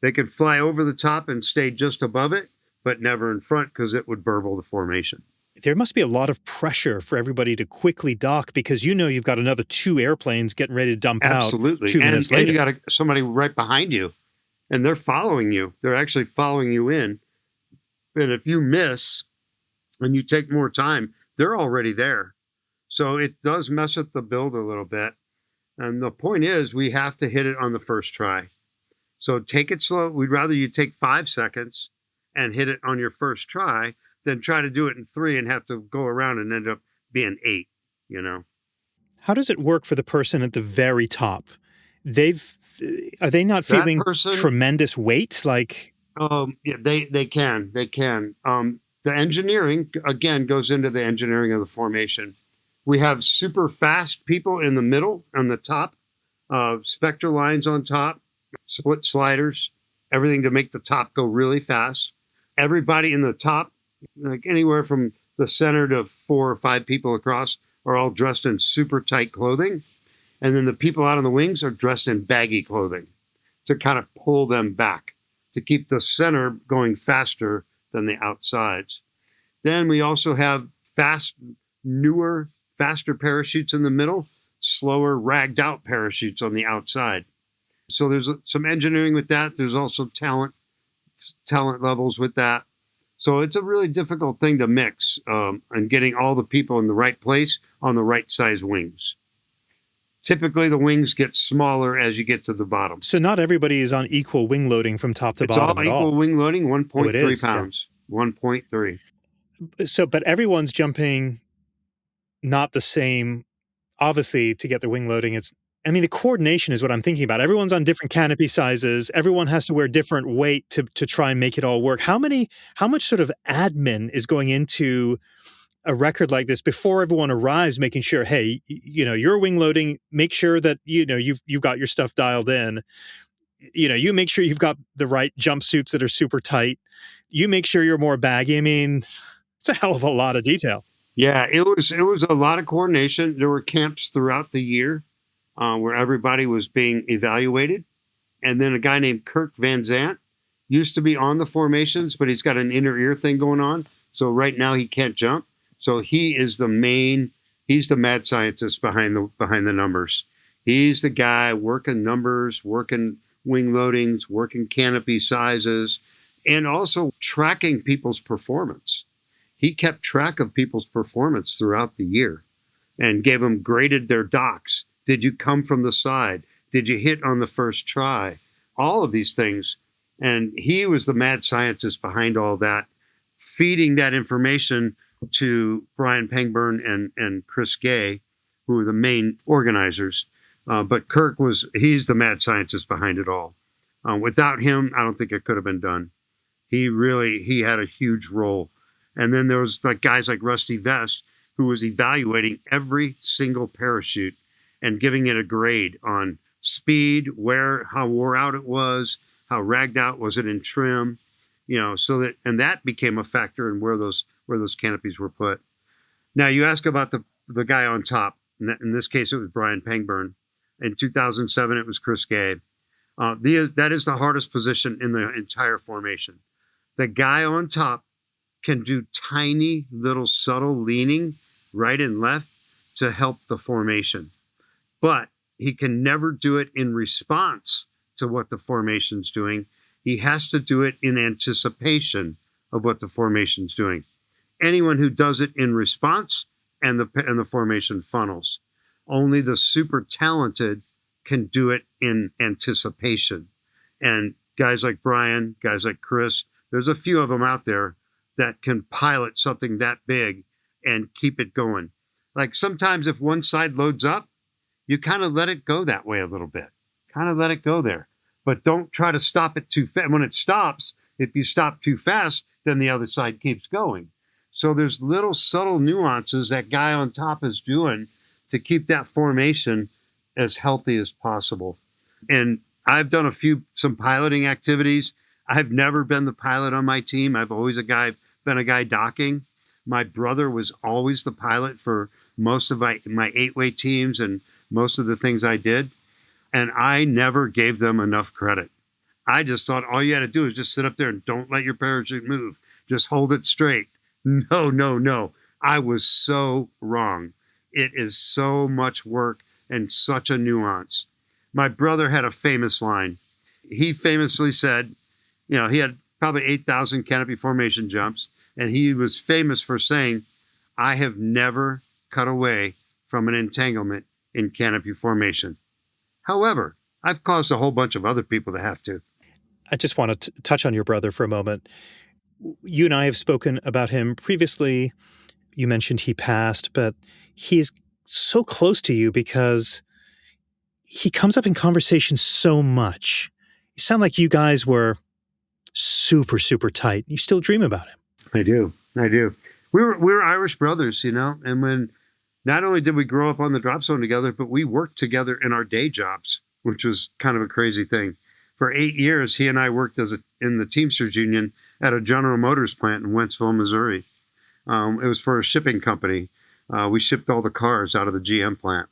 They could fly over the top and stay just above it, but never in front because it would burble the formation. There must be a lot of pressure for everybody to quickly dock because you've got another 2 airplanes getting ready to dump Absolutely. out 2 minutes later. And you got somebody right behind you, and they're following you. They're actually following you in. And if you miss and you take more time, they're already there. So it does mess with the build a little bit. And the point is we have to hit it on the first try. So take it slow. We'd rather you take 5 seconds and hit it on your first try than try to do it in 3 and have to go around and end up being 8, How does it work for the person at the very top? Are they not feeling tremendous weight? Yeah, they can. The engineering, again, goes into the engineering of the formation. We have super fast people in the middle, on the top, spectral lines on top, split sliders, everything to make the top go really fast. Everybody in the top, like anywhere from the center to 4 or 5 people across, are all dressed in super tight clothing. And then the people out on the wings are dressed in baggy clothing to kind of pull them back, to keep the center going faster than the outsides. Then we also have newer, faster parachutes in the middle, slower, ragged out parachutes on the outside. So there's some engineering with that. There's also talent levels with that. So it's a really difficult thing to mix, and getting all the people in the right place on the right size wings. Typically, the wings get smaller as you get to the bottom. So not everybody is on equal wing loading from top to It's bottom all at all. equal wing loading, Oh, 1.3 pounds. Yeah. 1.3. So, but everyone's jumping not the same. Obviously, to get the wing loading, the coordination is what I'm thinking about. Everyone's on different canopy sizes. Everyone has to wear different weight to try and make it all work. How much sort of admin is going into a record like this before everyone arrives, making sure, hey, you're wing loading, make sure that, you've got your stuff dialed in. You make sure you've got the right jumpsuits that are super tight. You make sure you're more baggy. It's a hell of a lot of detail. Yeah, it was a lot of coordination. There were camps throughout the year where everybody was being evaluated. And then a guy named Kirk Van Zant used to be on the formations, but he's got an inner ear thing going on. So right now he can't jump. So he's the mad scientist behind the numbers. He's the guy working numbers, working wing loadings, working canopy sizes, and also tracking people's performance. He kept track of people's performance throughout the year and graded their docks. Did you come from the side? Did you hit on the first try? All of these things. And he was the mad scientist behind all that, feeding that information to Brian Pangburn and Chris Gay, who were the main organizers. But he's the mad scientist behind it all. Without him, I don't think it could have been done. He had a huge role. And then there was guys like Rusty Vest, who was evaluating every single parachute and giving it a grade on speed, how wore out it was, how ragged out was it in trim, and that became a factor in where those canopies were put. Now you ask about the guy on top. In this case, it was Brian Pangburn. In 2007, it was Chris Gay. That is the hardest position in the entire formation. The guy on top can do tiny little subtle leaning right and left to help the formation. But he can never do it in response to what the formation's doing. He has to do it in anticipation of what the formation's doing. Anyone who does it in response and the formation funnels. Only the super talented can do it in anticipation. And guys like Brian, guys like Chris, there's a few of them out there that can pilot something that big and keep it going. Like sometimes if one side loads up, you kind of let it go that way a little bit. Kind of let it go there. But don't try to stop it too fast. When it stops, if you stop too fast, then the other side keeps going. So there's little subtle nuances that guy on top is doing to keep that formation as healthy as possible. And I've done some piloting activities. I've never been the pilot on my team. I've always been a guy docking. My brother was always the pilot for most of my 8-way teams and most of the things I did. And I never gave them enough credit. I just thought all you had to do is just sit up there and don't let your parachute move. Just hold it straight. No. I was so wrong. It is so much work and such a nuance. My brother had a famous line. He famously said, he had probably 8,000 canopy formation jumps, and he was famous for saying, I have never cut away from an entanglement in canopy formation. However, I've caused a whole bunch of other people to have to. I just want to touch on your brother for a moment. You and I have spoken about him previously. You mentioned he passed, but he is so close to you because he comes up in conversation so much. You sound like you guys were super, super tight. You still dream about him. I do. We were Irish brothers, and when not only did we grow up on the drop zone together, but we worked together in our day jobs, which was kind of a crazy thing. For 8 years, he and I worked in the Teamsters Union at a General Motors plant in Wentzville, Missouri. It was for a shipping company. We shipped all the cars out of the GM plant.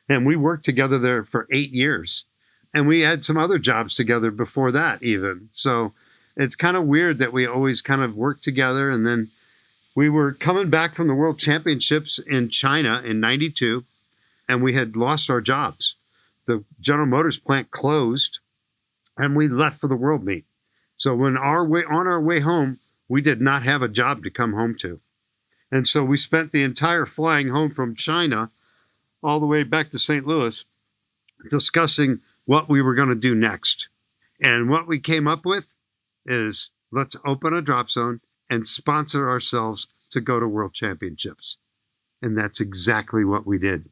And we worked together there for 8 years. And we had some other jobs together before that even. So it's kind of weird that we always kind of worked together. And then we were coming back from the World Championships in China in 92, and we had lost our jobs. The General Motors plant closed, and we left for the World Meet. So on our way home, we did not have a job to come home to. And so we spent the entire flying home from China all the way back to St. Louis discussing what we were going to do next. And what we came up with is, let's open a drop zone and sponsor ourselves to go to World Championships. And that's exactly what we did.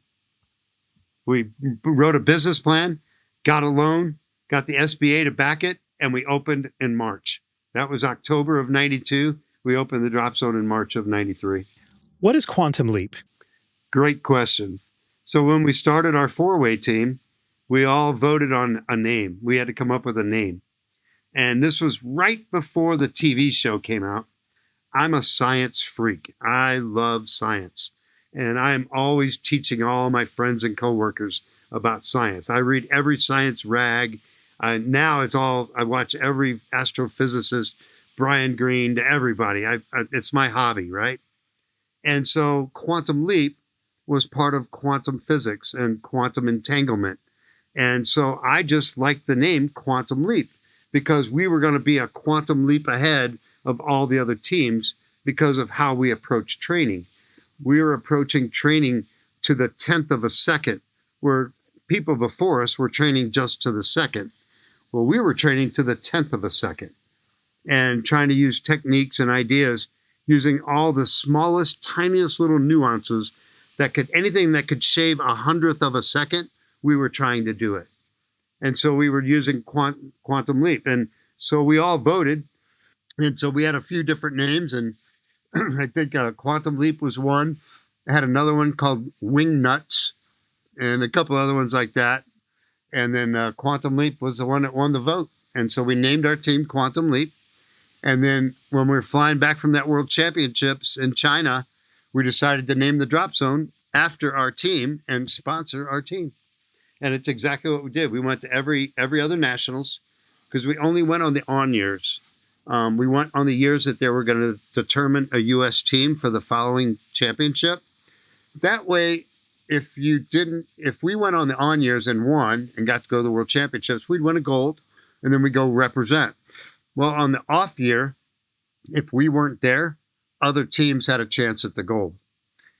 We wrote a business plan, got a loan, got the SBA to back it, and we opened in March. That was October of 92. We opened the drop zone in March of 93. What is Quantum Leap? Great question. So when we started our four-way team, we all voted on a name. We had to come up with a name. And this was right before the TV show came out. I'm a science freak. I love science. And I'm always teaching all my friends and coworkers about science. I read every science rag. Now I watch every astrophysicist, Brian Greene, to everybody. It's my hobby, right? And so Quantum Leap was part of quantum physics and quantum entanglement. And so I just liked the name Quantum Leap because we were going to be a quantum leap ahead of all the other teams because of how we approach training. We were approaching training to the 10th of a second, where people before us were training just to the second. Well, we were training to the 10th of a second and trying to use techniques and ideas using all the smallest, tiniest little nuances anything that could shave 100th of a second, we were trying to do it. And so we were using Quantum Leap. And so we all voted. And so we had a few different names. And I think Quantum Leap was one. I had another one called Wing Nuts and a couple other ones like that. And then Quantum Leap was the one that won the vote. And so we named our team Quantum Leap. And then when we were flying back from that World Championships in China, we decided to name the drop zone after our team and sponsor our team. And it's exactly what we did. We went to every other nationals because we only went on the on years. We went on the years that they were going to determine a U.S. team for the following championship. That way, if we went on the on years and won and got to go to the World Championships, we'd win a gold, and then we go represent. Well, on the off year, if we weren't there, other teams had a chance at the gold.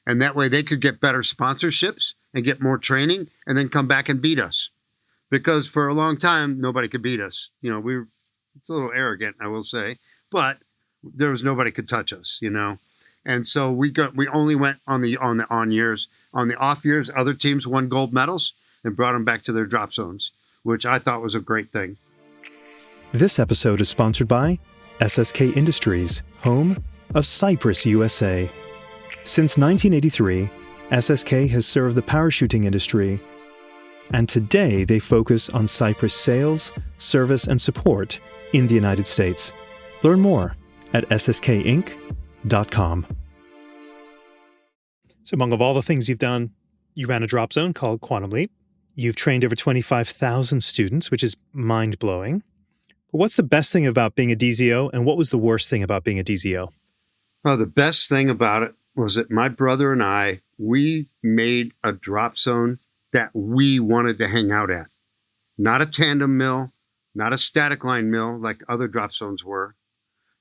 And that way they could get better sponsorships and get more training and then come back and beat us. Because for a long time, nobody could beat us. It's a little arrogant, I will say, but there was nobody could touch us, And so we only went on the on years. On the off years, other teams won gold medals and brought them back to their drop zones, which I thought was a great thing. This episode is sponsored by SSK Industries, home of Cypress, USA. Since 1983, SSK has served the parachuting industry, and today they focus on Cypress sales, service, and support in the United States. Learn more at sskinc.com. So among all the things you've done, you ran a drop zone called Quantum Leap. You've trained over 25,000 students, which is mind-blowing. But what's the best thing about being a DZO, and what was the worst thing about being a DZO? Well, the best thing about it was that my brother and I, we made a drop zone that we wanted to hang out at. Not a tandem mill, not a static line mill like other drop zones were.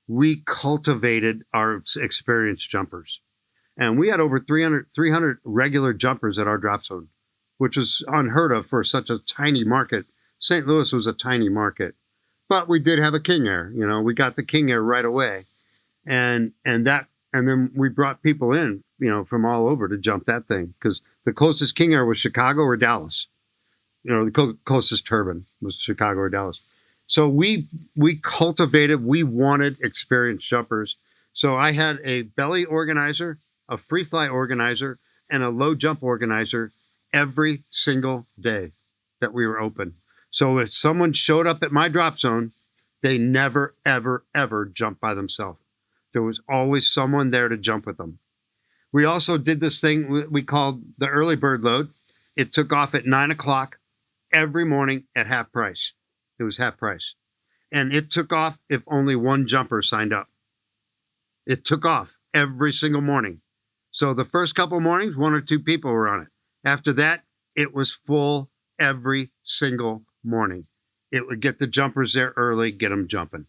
We cultivated our experienced jumpers. And we had over 300 regular jumpers at our drop zone, which was unheard of for such a tiny market. St. Louis was a tiny market. But we did have a King Air. We got the King Air right away. And then we brought people in, from all over to jump that thing, because the closest King Air was Chicago or Dallas. The closest turbine was Chicago or Dallas. So we cultivated, we wanted experienced jumpers. So I had a belly organizer, a free fly organizer, and a low jump organizer every single day that we were open. So if someone showed up at my drop zone, they never, ever, ever jumped by themselves. There was always someone there to jump with them. We also did this thing we called the early bird load. It took off at 9 o'clock every morning at half price. It was half price. And it took off if only one jumper signed up. It took off every single morning. So the first couple mornings, 1 or 2 people were on it. After that, it was full every single morning. It would get the jumpers there early, get them jumping.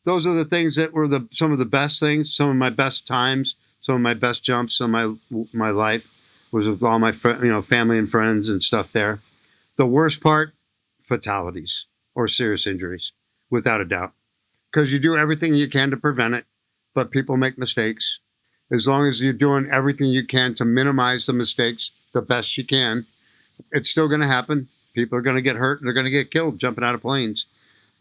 Those are the things that were some of the best things, some of my best times, some of my best jumps in my life was with all my family and friends and stuff there. The worst part, fatalities or serious injuries, without a doubt, because you do everything you can to prevent it, but people make mistakes. As long as you're doing everything you can to minimize the mistakes the best you can, it's still going to happen. People are going to get hurt and they're going to get killed jumping out of planes.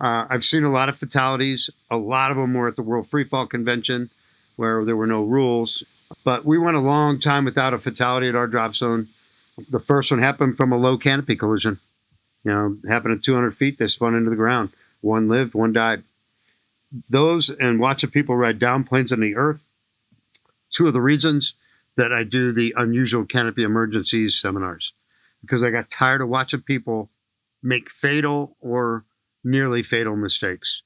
I've seen a lot of fatalities. A lot of them were at the World Freefall Convention where there were no rules. But we went a long time without a fatality at our drop zone. The first one happened from a low canopy collision. Happened at 200 feet. They spun into the ground. One lived, one died. Those and watching people ride down planes on the earth, 2 of the reasons that I do the unusual canopy emergencies seminars, because I got tired of watching people make fatal or nearly fatal mistakes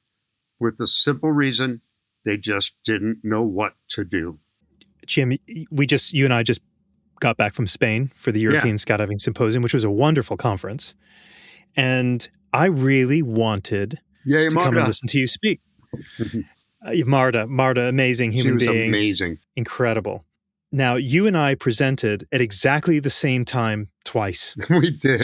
with the simple reason they just didn't know what to do. Jim, you and I just got back from Spain for the European Skydiving Symposium, which was a wonderful conference. And I really wanted to come and listen to you speak. Marta, amazing human being. She was amazing. Incredible. Now, you and I presented at exactly the same time twice. We did.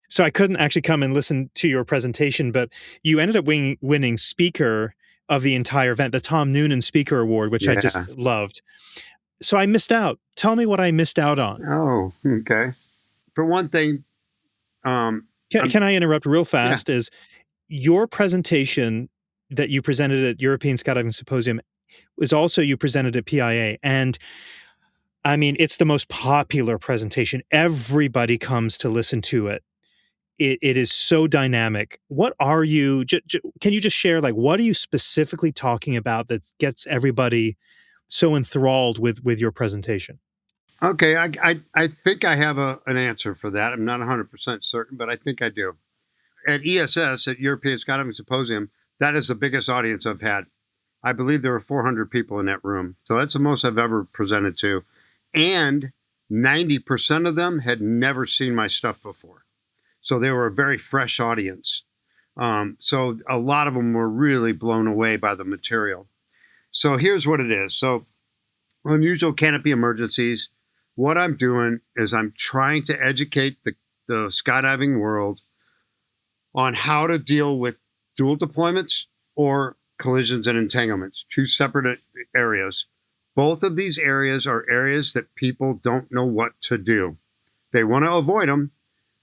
So I couldn't actually come and listen to your presentation, but you ended up winning speaker of the entire event, the Tom Noonan Speaker Award, which I just loved. So I missed out. Tell me what I missed out on. Oh, okay. For one thing, can I interrupt real fast? Is your presentation that you presented at European Skydiving Symposium was also you presented at PIA, and I mean it's the most popular presentation. Everybody comes to listen to it. It is so dynamic. What are you? Can you just share what are you specifically talking about that gets everybody so enthralled with your presentation? Okay, I think I have an answer for that. I'm not 100% certain, but I think I do. At ESS, at European Skydiving Symposium, that is the biggest audience I've had. I believe there were 400 people in that room. So that's the most I've ever presented to. And 90% of them had never seen my stuff before. So they were a very fresh audience. So a lot of them were really blown away by the material. So here's what it is. So unusual canopy emergencies, what I'm doing is I'm trying to educate the skydiving world on how to deal with dual deployments or collisions and entanglements, 2 separate areas. Both of these areas are areas that people don't know what to do. They want to avoid them,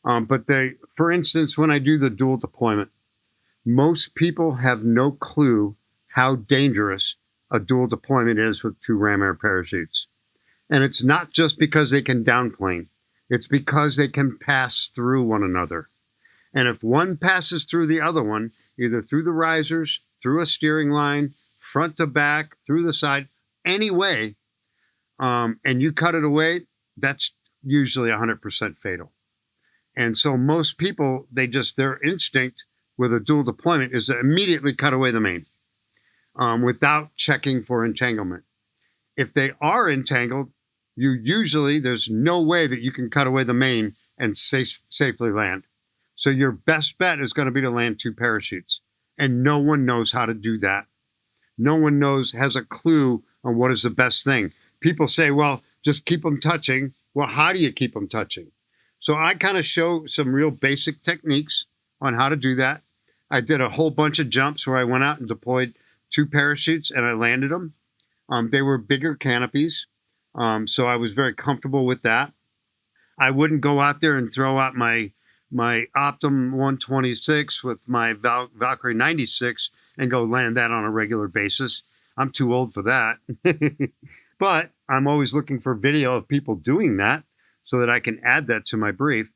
but for instance, when I do the dual deployment, most people have no clue how dangerous a dual deployment is with 2 ram air parachutes. And it's not just because they can downplane. It's because they can pass through one another. And if one passes through the other one, either through the risers, through a steering line, front to back, through the side, any way, and you cut it away, that's usually 100% fatal. And so most people, their instinct with a dual deployment is to immediately cut away the main without checking for entanglement. If they are entangled, there's no way that you can cut away the main and safely land. So your best bet is going to be to land 2 parachutes. And no one knows how to do that. No one has a clue on what is the best thing. People say, well, just keep them touching. Well, how do you keep them touching? So I kind of show some real basic techniques on how to do that. I did a whole bunch of jumps where I went out and deployed 2 parachutes and I landed them. They were bigger canopies, so I was very comfortable with that. I wouldn't go out there and throw out my Optum 126 with my Valkyrie 96 and go land that on a regular basis. I'm too old for that. But I'm always looking for video of people doing that so that I can add that to my brief.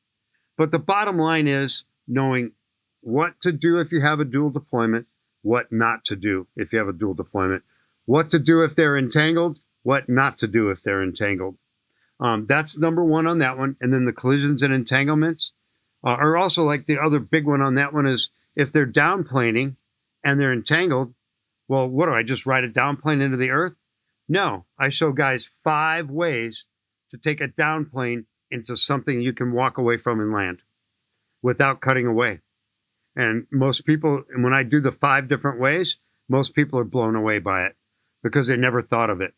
But the bottom line is knowing what to do if you have a dual deployment, what not to do if you have a dual deployment, what to do if they're entangled, what not to do if they're entangled. That's number one on that one. And then the collisions and entanglements are also like the other big one on that one is if they're downplaning and they're entangled, well, what do I just ride a downplane into the earth? No, I show guys 5 ways to take a downplane into something you can walk away from and land without cutting away. And most people, and when I do the 5 different ways, most people are blown away by it because they never thought of it.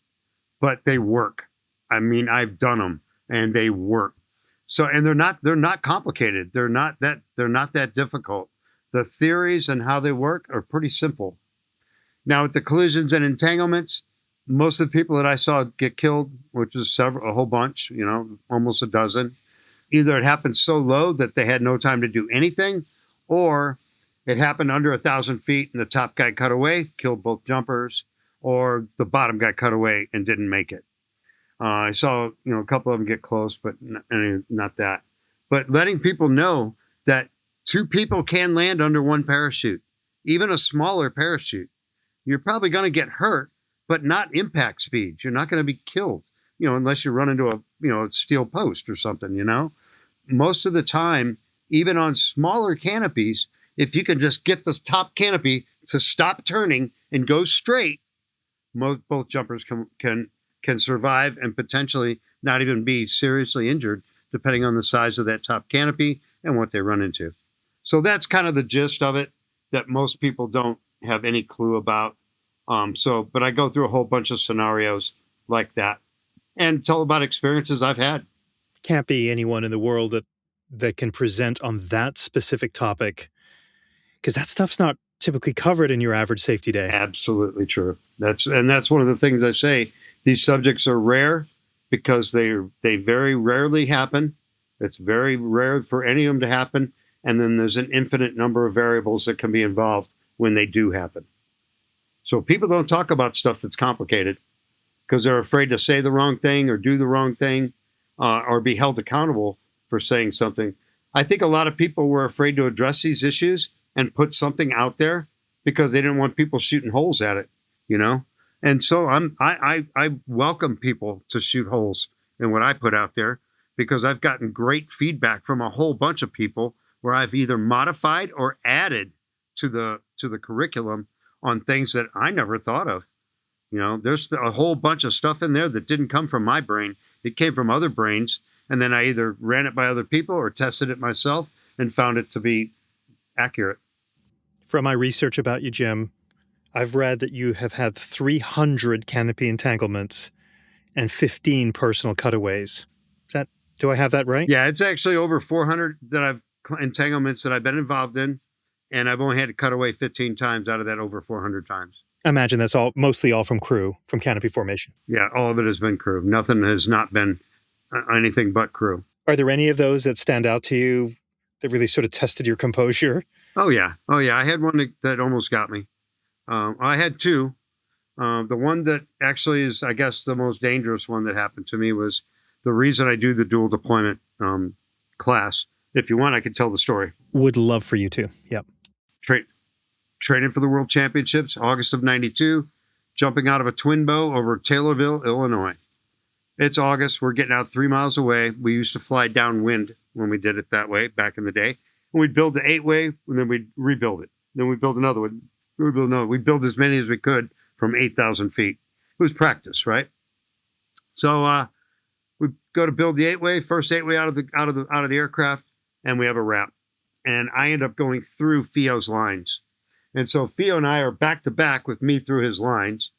But they work. I mean, I've done them and they work. So, and they're not complicated. They're not that difficult. The theories and how they work are pretty simple. Now, with the collisions and entanglements, most of the people that I saw get killed, which is a whole bunch, almost a dozen, either it happened so low that they had no time to do anything, or it happened under 1,000 feet and the top guy cut away, killed both jumpers, or the bottom guy cut away and didn't make it. I saw, a couple of them get close, but not that. But letting people know that 2 people can land under 1 parachute, even a smaller parachute. You're probably going to get hurt, but not impact speed. You're not going to be killed, unless you run into a steel post or something, Most of the time, even on smaller canopies, if you can just get the top canopy to stop turning and go straight, both jumpers can survive and potentially not even be seriously injured, depending on the size of that top canopy and what they run into. So that's kind of the gist of it that most people don't have any clue about. But I go through a whole bunch of scenarios like that and tell about experiences I've had. Can't be anyone in the world that can present on that specific topic, because that stuff's not typically covered in your average safety day. Absolutely true. That's one of the things I say. These subjects are rare because they very rarely happen. It's very rare for any of them to happen. And then there's an infinite number of variables that can be involved when they do happen. So people don't talk about stuff that's complicated because they're afraid to say the wrong thing or do the wrong thing or be held accountable for saying something. I think a lot of people were afraid to address these issues and put something out there because they didn't want people shooting holes at it, And so I welcome people to shoot holes in what I put out there because I've gotten great feedback from a whole bunch of people where I've either modified or added to the curriculum on things that I never thought of. There's a whole bunch of stuff in there that didn't come from my brain. It came from other brains. And then I either ran it by other people or tested it myself and found it to be accurate. From my research about you, Jim, I've read that you have had 300 canopy entanglements and 15 personal cutaways. Do I have that right? Yeah, it's actually over 400 entanglements that I've been involved in. And I've only had to cut away 15 times out of that over 400 times. I imagine that's mostly all from crew, from canopy formation. Yeah, all of it has been crew. Nothing has not been anything but crew. Are there any of those that stand out to you that really sort of tested your composure? Oh, yeah. I had one that almost got me. I had 2. The one that actually is, I guess, the most dangerous one that happened to me was the reason I do the dual deployment class. If you want, I could tell the story. Would love for you to. Yep. Training for the World Championships, August of 92, jumping out of a twin bow over Taylorville, Illinois. It's August. We're getting out 3 miles away. We used to fly downwind when we did it that way back in the day. And we'd build the 8-way, and then we'd rebuild it. Then we'd build another one. We'd build as many as we could from 8,000 feet. It was practice, right? So we go to build the 8-way, first 8-way out of the aircraft, and we have a wrap. And I end up going through Theo's lines. And so Theo and I are back to back with me through his lines.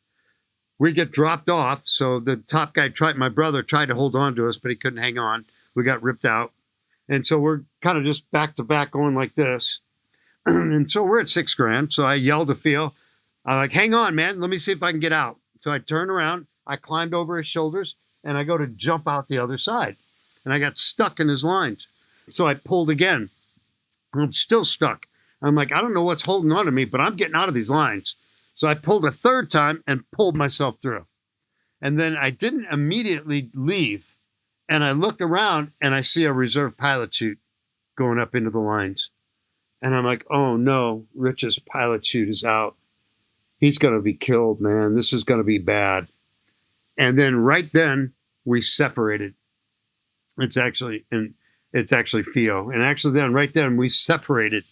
We get dropped off. So the top guy my brother tried to hold on to us, but he couldn't hang on. We got ripped out. And so we're kind of just back to back going like this. And so we're at $6,000. So I yelled to Theo, I'm like, hang on, man. Let me see if I can get out. So I turned around. I climbed over his shoulders and I go to jump out the other side. And I got stuck in his lines. So I pulled again. I'm still stuck. I'm like, I don't know what's holding on to me, but I'm getting out of these lines. So I pulled a third time and pulled myself through. And then I didn't immediately leave. And I looked around and I see a reserve pilot chute going up into the lines. And I'm like, oh no, Rich's pilot chute is out. He's going to be killed, man. This is going to be bad. And then right then we separated. It's actually Theo. And actually then right then we separated.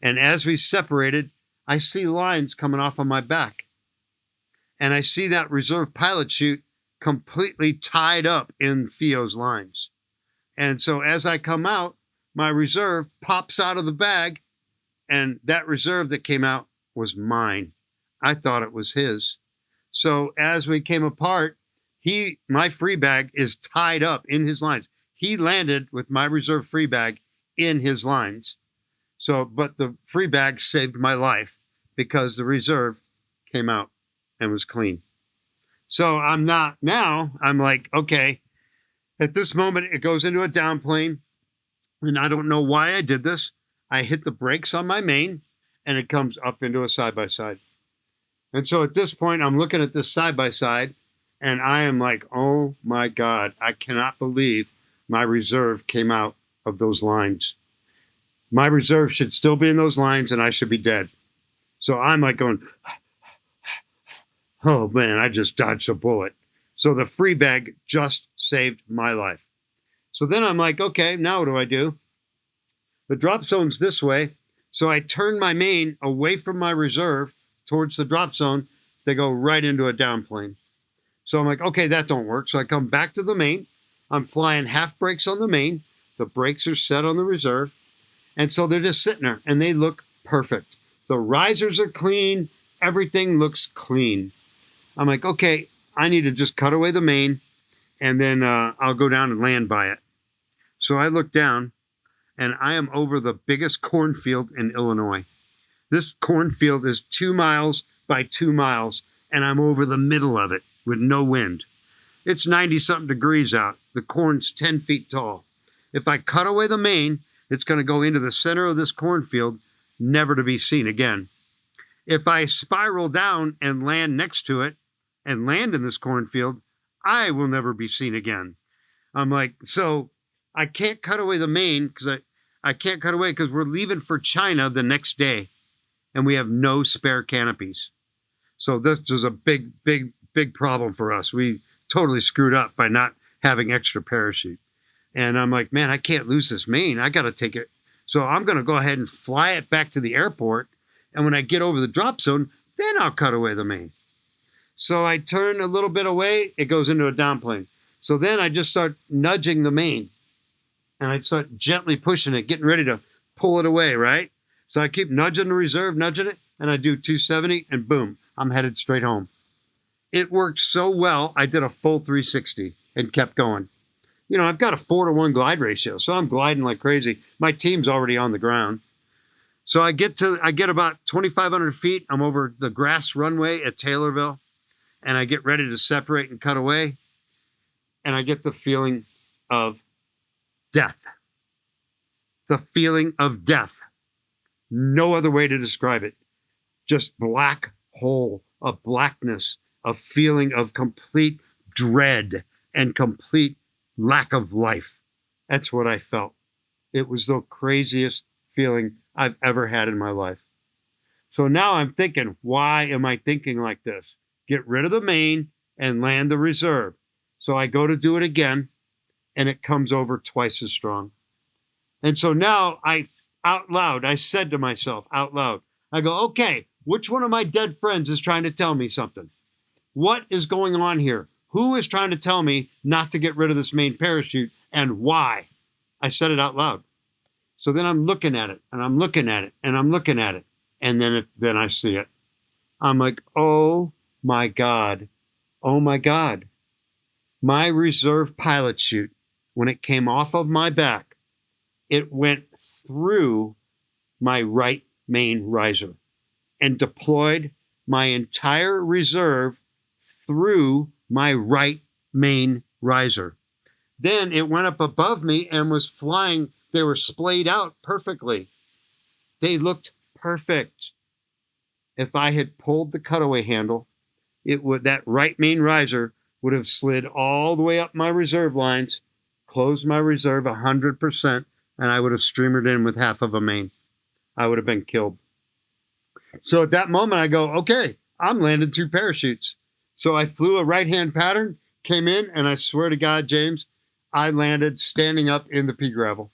And as we separated, I see lines coming off of my back. And I see that reserve pilot chute completely tied up in Theo's lines. And so as I come out, my reserve pops out of the bag, and that reserve that came out was mine. I thought it was his. So as we came apart, my free bag is tied up in his lines. He landed with my reserve free bag in his lines. So, but the free bag saved my life because the reserve came out and was clean. So I'm like, okay, at this moment, it goes into a downplane, and I don't know why I did this. I hit the brakes on my main, and it comes up into a side-by-side. And so at this point, I'm looking at this side-by-side, and I am like, oh my God, I cannot believe my reserve came out of those lines. My reserve should still be in those lines, and I should be dead. So I'm like going, oh man, I just dodged a bullet. So the free bag just saved my life. So then I'm like, okay, now what do I do? The drop zone's this way. So I turn my main away from my reserve towards the drop zone. They go right into a downplane. So I'm like, okay, that don't work. So I come back to the main. I'm flying half brakes on the main. The brakes are set on the reserve. And so they're just sitting there, and they look perfect. The risers are clean. Everything looks clean. I'm like, okay, I need to just cut away the main, and then I'll go down and land by it. So I look down, and I am over the biggest cornfield in Illinois. This cornfield is 2 miles by 2 miles, and I'm over the middle of it with no wind. It's 90-something degrees out. The corn's 10 feet tall. If I cut away the main, it's going to go into the center of this cornfield, never to be seen again. If I spiral down and land next to it and land in this cornfield, I will never be seen again. I'm like, so I can't cut away the main because I can't cut away because we're leaving for China the next day, and we have no spare canopies. So this was a big, big, big problem for us. We totally screwed up by not having extra parachute. And I'm like, man, I can't lose this main. I got to take it. So I'm going to go ahead and fly it back to the airport. And when I get over the drop zone, then I'll cut away the main. So I turn a little bit away. It goes into a downplane. So then I just start nudging the main. And I start gently pushing it, getting ready to pull it away, right? So I keep nudging the reserve, nudging it. And I do 270, and boom, I'm headed straight home. It worked so well, I did a full 360 and kept going. You know, I've got a 4-to-1 glide ratio, so I'm gliding like crazy. My team's already on the ground. So I get about 2,500 feet. I'm over the grass runway at Taylorville, and I get ready to separate and cut away. And I get the feeling of death. The feeling of death. No other way to describe it. Just black hole, a blackness, a feeling of complete dread and complete lack of life. That's what I felt. It was the craziest feeling I've ever had in my life. So now I'm thinking, why am I thinking like this? Get rid of the main and land the reserve. So I go to do it again, and it comes over twice as strong. And so now I said to myself out loud, I go, okay, which one of my dead friends is trying to tell me something? What is going on here? Who is trying to tell me not to get rid of this main parachute, and why? I said it out loud. So then I'm looking at it, and I'm looking at it, and I'm looking at it, and then I see it. I'm like, oh my God, oh my God. My reserve pilot chute, when it came off of my back, it went through my right main riser and deployed my entire reserve through my right main riser. Then it went up above me and was flying. They were splayed out perfectly. They looked perfect. If I had pulled the cutaway handle, that right main riser would have slid all the way up my reserve lines, closed my reserve 100%, and I would have streamered in with half of a main. I would have been killed. So at that moment, I go, okay, I'm landing 2 parachutes. So I flew a right-hand pattern, came in, and I swear to God, James, I landed standing up in the pea gravel.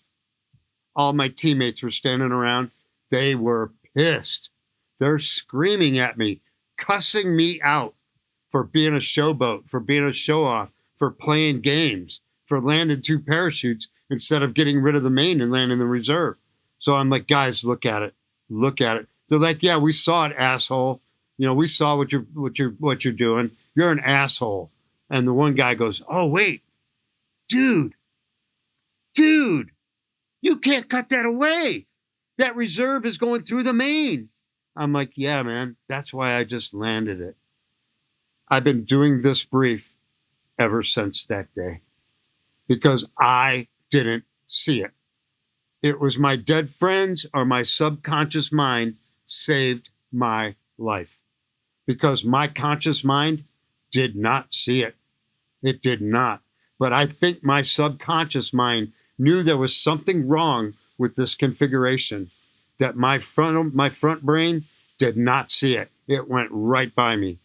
All my teammates were standing around. They were pissed. They're screaming at me, cussing me out for being a showboat, for being a show-off, for playing games, for landing 2 parachutes instead of getting rid of the main and landing the reserve. So I'm like, guys, look at it. Look at it. They're like, yeah, we saw it, asshole. You know, we saw what you're doing. You're an asshole. And the one guy goes, oh, wait, dude, you can't cut that away. That reserve is going through the main. I'm like, yeah, man, that's why I just landed it. I've been doing this brief ever since that day because I didn't see it. It was my dead friends or my subconscious mind saved my life because my conscious mind did not see it. It did not. But I think my subconscious mind knew there was something wrong with this configuration that my front brain did not see it. It went right by me.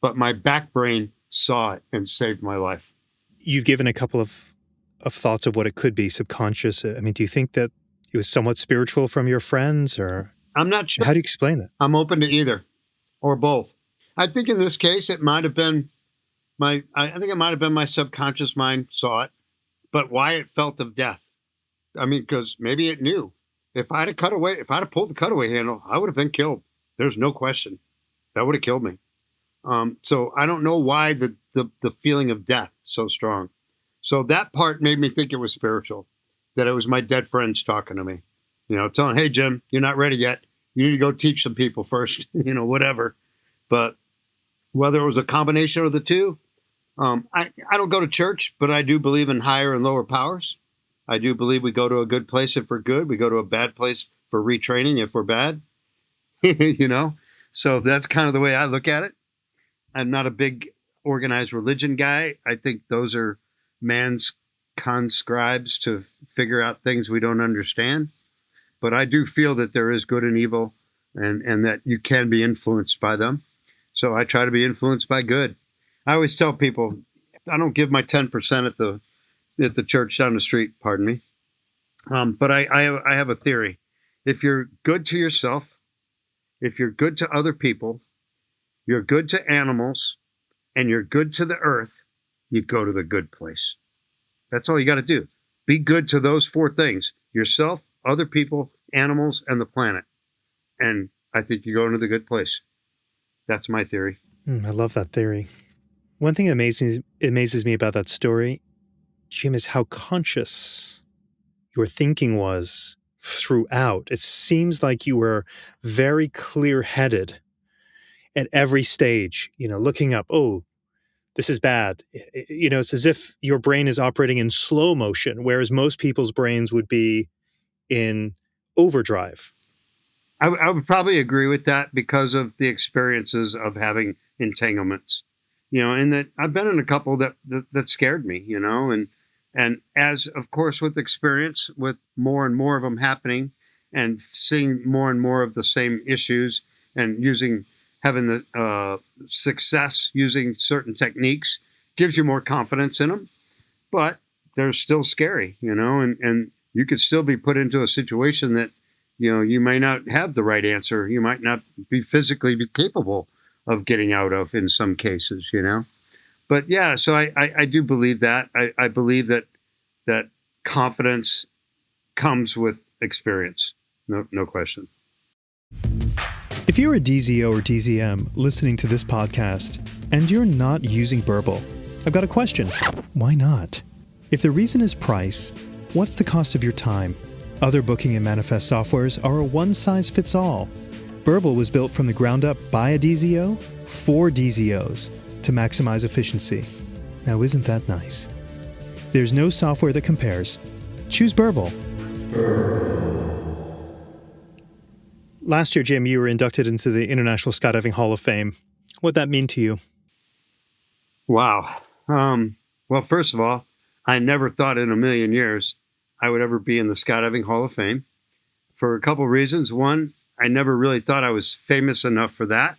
But my back brain saw it and saved my life. You've given a couple of thoughts of what it could be, subconscious. I mean, do you think that it was somewhat spiritual from your friends, or I'm not sure. How do you explain that? I'm open to either or both. I think in this case, it might have been my subconscious mind saw it, but why it felt of death. I mean, because maybe it knew. If I'd have pulled the cutaway handle, I would have been killed. There's no question. That would have killed me. So I don't know why the feeling of death so strong. So that part made me think it was spiritual, that it was my dead friends talking to me, you know, telling, hey, Jim, you're not ready yet. You need to go teach some people first, you know, whatever. But whether it was a combination of the two, I don't go to church, but I do believe in higher and lower powers. I do believe we go to a good place if we're good. We go to a bad place for retraining if we're bad, you know. So that's kind of the way I look at it. I'm not a big organized religion guy. I think those are man's conscribes to figure out things we don't understand. But I do feel that there is good and evil and that you can be influenced by them. So I try to be influenced by good. I always tell people, I don't give my 10% at the church down the street, pardon me. But I have a theory. If you're good to yourself, if you're good to other people, you're good to animals, and you're good to the earth, you go to the good place. That's all you got to do. Be good to those 4 things: yourself, other people, animals, and the planet. And I think you go into the good place. That's my theory. I love that theory. One thing that amazes me about that story, Jim, is how conscious your thinking was throughout. It seems like you were very clear-headed at every stage, you know, looking up, oh, this is bad. You know, it's as if your brain is operating in slow motion, whereas most people's brains would be in overdrive. I would probably agree with that because of the experiences of having entanglements, you know, and that I've been in a couple that scared me, you know, and as of course with experience, with more and more of them happening and seeing more and more of the same issues and having the success using certain techniques gives you more confidence in them, but they're still scary, you know, and you could still be put into a situation that, you know, you may not have the right answer. You might not be physically capable of getting out of in some cases, you know. But yeah, so I do believe that. I believe that confidence comes with experience. No question. If you're a DZO or DZM listening to this podcast and you're not using Burble, I've got a question. Why not? If the reason is price, what's the cost of your time? Other booking and manifest softwares are a one-size-fits-all. Burble was built from the ground up by a DZO for DZOs to maximize efficiency. Now, isn't that nice? There's no software that compares. Choose Burble. Last year, Jim, you were inducted into the International Skydiving Hall of Fame. What'd that mean to you? Wow. Well, first of all, I never thought in a million years I would ever be in the Skydiving Hall of Fame for a couple of reasons. One, I never really thought I was famous enough for that,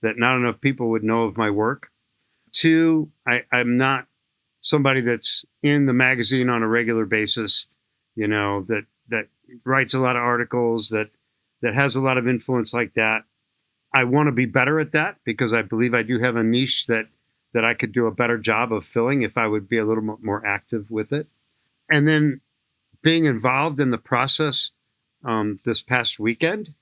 that not enough people would know of my work. Two, I'm not somebody that's in the magazine on a regular basis, that writes a lot of articles, that has a lot of influence like that. I want to be better at that because I believe I do have a niche that I could do a better job of filling if I would be a little more active with it. And then being involved in the process this past weekend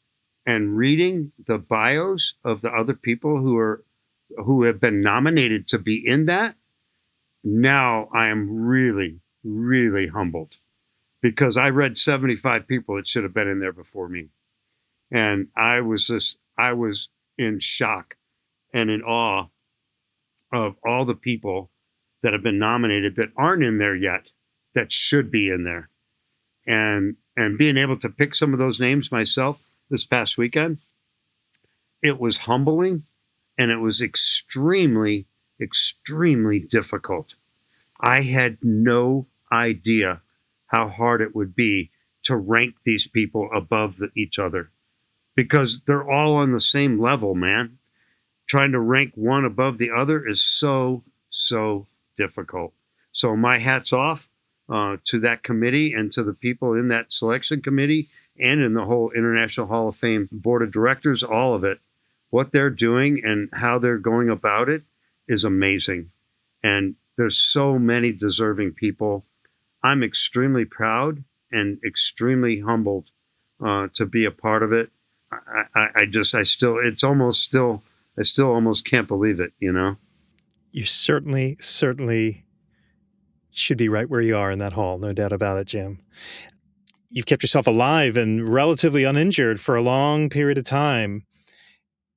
and reading the bios of the other people who have been nominated to be in that, now I am really, really humbled because I read 75 people that should have been in there before me. And I was in shock and in awe of all the people that have been nominated that aren't in there yet, that should be in there. And being able to pick some of those names myself this past weekend, it was humbling and it was extremely, extremely difficult. I had no idea how hard it would be to rank these people above each other because they're all on the same level, man. Trying to rank one above the other is so, so difficult. So my hat's off to that committee and to the people in that selection committee and in the whole International Hall of Fame Board of Directors, all of it. What they're doing and how they're going about it is amazing. And there's so many deserving people. I'm extremely proud and extremely humbled to be a part of it. I still almost can't believe it, You certainly should be right where you are in that hall, no doubt about it, Jim. You've kept yourself alive and relatively uninjured for a long period of time,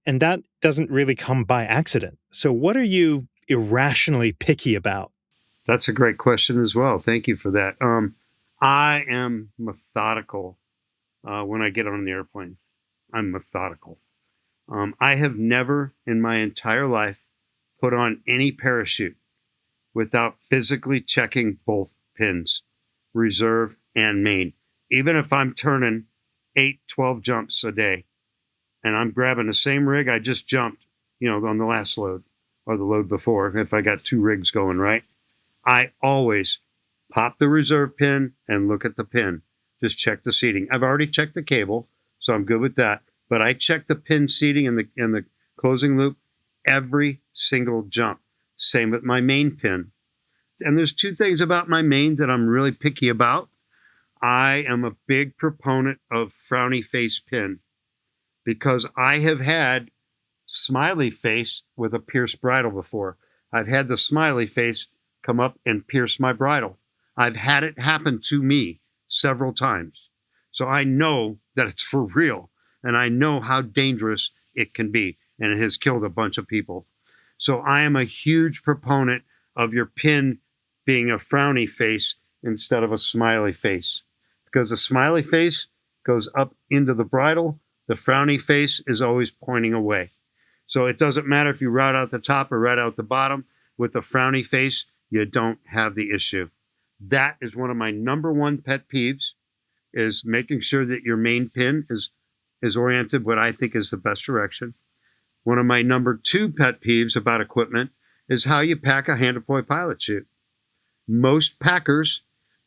and that doesn't really come by accident. So what are you irrationally picky about? That's a great question as well. Thank you for that. I am methodical when I get on the airplane. I'm methodical. I have never in my entire life put on any parachute without physically checking both pins, reserve and main. Even if I'm turning 8-12 jumps a day and I'm grabbing the same rig I just jumped, on the last load or the load before, if I got two rigs going, right? I always pop the reserve pin and look at the pin. Just check the seating. I've already checked the cable, so I'm good with that. But I check the pin seating in the closing loop every single jump. Same with my main pin. And there's two things about my main that I'm really picky about. I am a big proponent of frowny face pin because I have had smiley face with a pierced bridle before. I've had the smiley face come up and pierce my bridle. I've had it happen to me several times. So I know that it's for real. And I know how dangerous it can be. And it has killed a bunch of people. So I am a huge proponent of your pin being a frowny face instead of a smiley face. Because a smiley face goes up into the bridle. The frowny face is always pointing away. So it doesn't matter if you route out the top or route out the bottom. With the frowny face, you don't have the issue. That is one of my number one pet peeves, is making sure that your main pin is oriented what I think is the best direction. One of my number two pet peeves about equipment is how you pack a hand deploy pilot chute. Most packers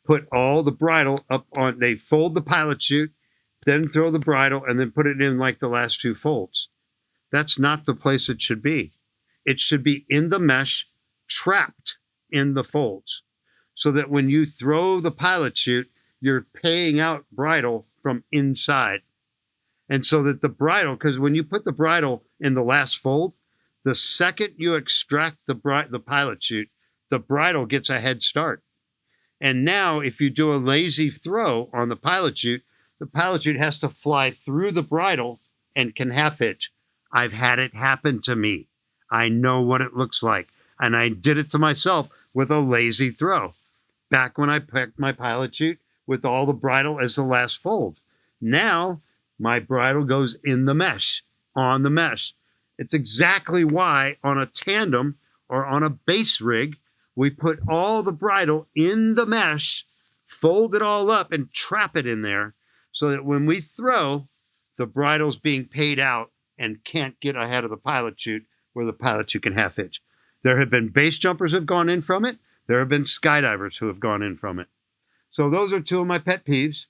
put all the bridle up on, they fold the pilot chute, then throw the bridle, and then put it in like the last two folds. That's not the place it should be. It should be in the mesh, trapped in the folds, so that when you throw the pilot chute, you're paying out bridle from inside. And so that the bridle, because when you put the bridle in the last fold, the second you extract the pilot chute, the bridle gets a head start. And now if you do a lazy throw on the pilot chute has to fly through the bridle and can half hitch. I've had it happen to me. I know what it looks like. And I did it to myself with a lazy throw back when I packed my pilot chute with all the bridle as the last fold. Now my bridle goes in the mesh, on the mesh. It's exactly why on a tandem or on a base rig, We put all the bridle in the mesh, fold it all up, and trap it in there so that when we throw, the bridle's being paid out and can't get ahead of the pilot chute where the pilot chute can half hitch. There have been base jumpers who have gone in from it. There have been skydivers who have gone in from it. So those are two of my pet peeves.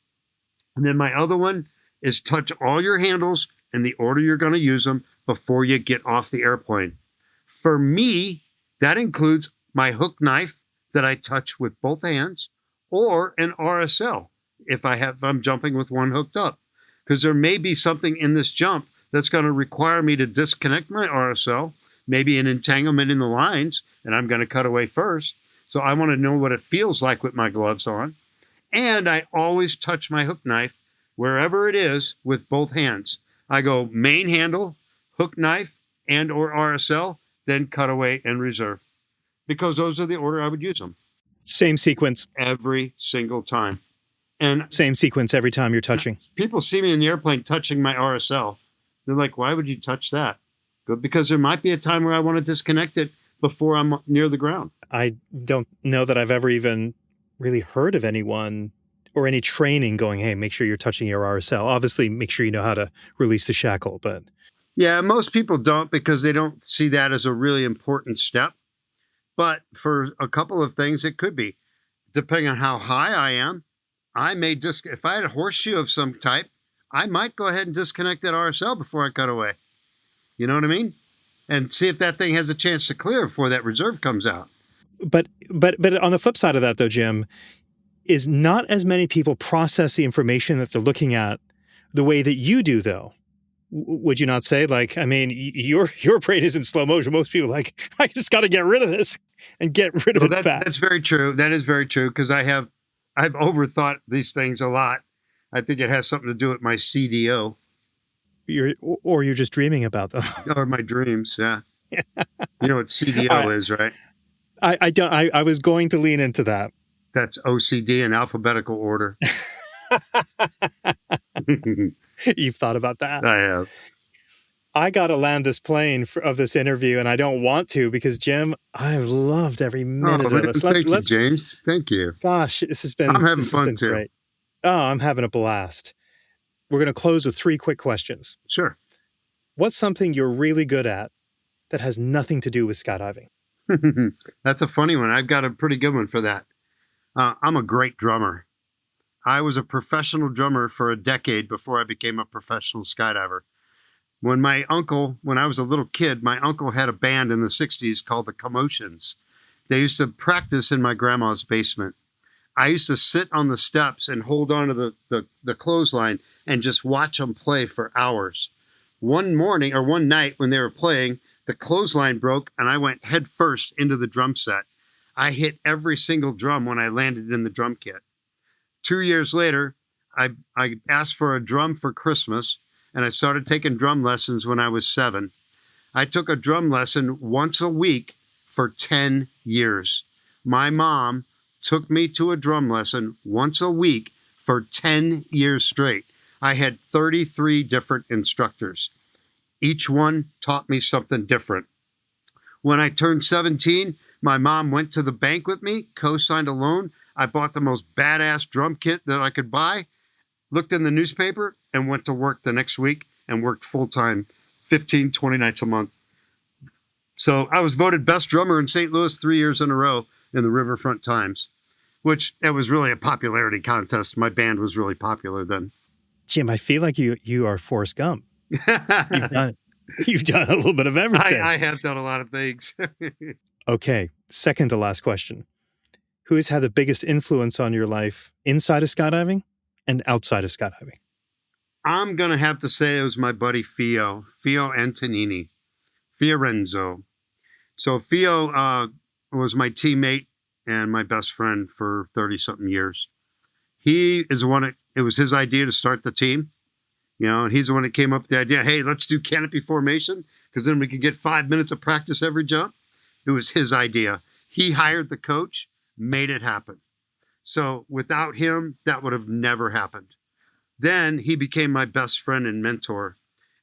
And then my other one is touch all your handles in the order you're going to use them before you get off the airplane. For me, that includes my hook knife that I touch with both hands, or an RSL if I'm jumping with one hooked up. Because there may be something in this jump that's going to require me to disconnect my RSL, maybe an entanglement in the lines, and I'm going to cut away first. So I want to know what it feels like with my gloves on. And I always touch my hook knife wherever it is with both hands. I go main handle, hook knife, and or RSL, then cut away and reserve. Because those are the order I would use them. Same sequence. Every single time. And same sequence every time you're touching. People see me in the airplane touching my RSL. They're like, why would you touch that? Good, because there might be a time where I want to disconnect it before I'm near the ground. I don't know that I've ever even really heard of anyone or any training going, hey, make sure you're touching your RSL. Obviously, make sure you know how to release the shackle. But yeah, most people don't because they don't see that as a really important step. But for a couple of things, it could be. Depending on how high I am, I may if I had a horseshoe of some type, I might go ahead and disconnect that RSL before I cut away. You know what I mean? And see if that thing has a chance to clear before that reserve comes out. But on the flip side of that, though, Jim, is not as many people process the information that they're looking at the way that you do, though. Would you not say? Like, I mean, your brain is in slow motion. Most people are like, I just got to get rid of this and get rid of it fast. That's very true. That is very true because I've overthought these things a lot. I think it has something to do with my CDO. You're just dreaming about them. Or my dreams, yeah. You know what CDO is, right? I don't. I was going to lean into that. That's OCD in alphabetical order. You've thought about that? I have. I got to land this plane of this interview, and I don't want to because, Jim, I've loved every minute of this. Thank you, James. Thank you. Gosh, this has been. I'm having fun too. Great. Oh, I'm having a blast. We're going to close with 3 quick questions. Sure. What's something you're really good at that has nothing to do with skydiving? That's a funny one. I've got a pretty good one for that. I'm a great drummer. I was a professional drummer for a decade before I became a professional skydiver. When I was a little kid, my uncle had a band in the 60s called the Commotions. They used to practice in my grandma's basement. I used to sit on the steps and hold on to the clothesline and just watch them play for hours. One night when they were playing, the clothesline broke and I went head first into the drum set. I hit every single drum when I landed in the drum kit. 2 years later, I asked for a drum for Christmas, and I started taking drum lessons when I was 7. I took a drum lesson once a week for 10 years. My mom took me to a drum lesson once a week for 10 years straight. I had 33 different instructors. Each one taught me something different. When I turned 17, my mom went to the bank with me, co-signed a loan. I bought the most badass drum kit that I could buy, looked in the newspaper, and went to work the next week and worked full-time, 15, 20 nights a month. So I was voted best drummer in St. Louis 3 years in a row in the Riverfront Times, which it was really a popularity contest. My band was really popular then. Jim, I feel like you are Forrest Gump. You've done a little bit of everything. I have done a lot of things. Okay, second to last question. Who has had the biggest influence on your life inside of skydiving and outside of skydiving? I'm going to have to say it was my buddy Fio Antonini, Fiorenzo. So Fio was my teammate and my best friend for 30-something years. He is the one, it was his idea to start the team. You know, and he's the one that came up with the idea, hey, let's do canopy formation, because then we could get 5 minutes of practice every jump. It was his idea. He hired the coach, made it happen. So without him, that would have never happened. Then he became my best friend and mentor.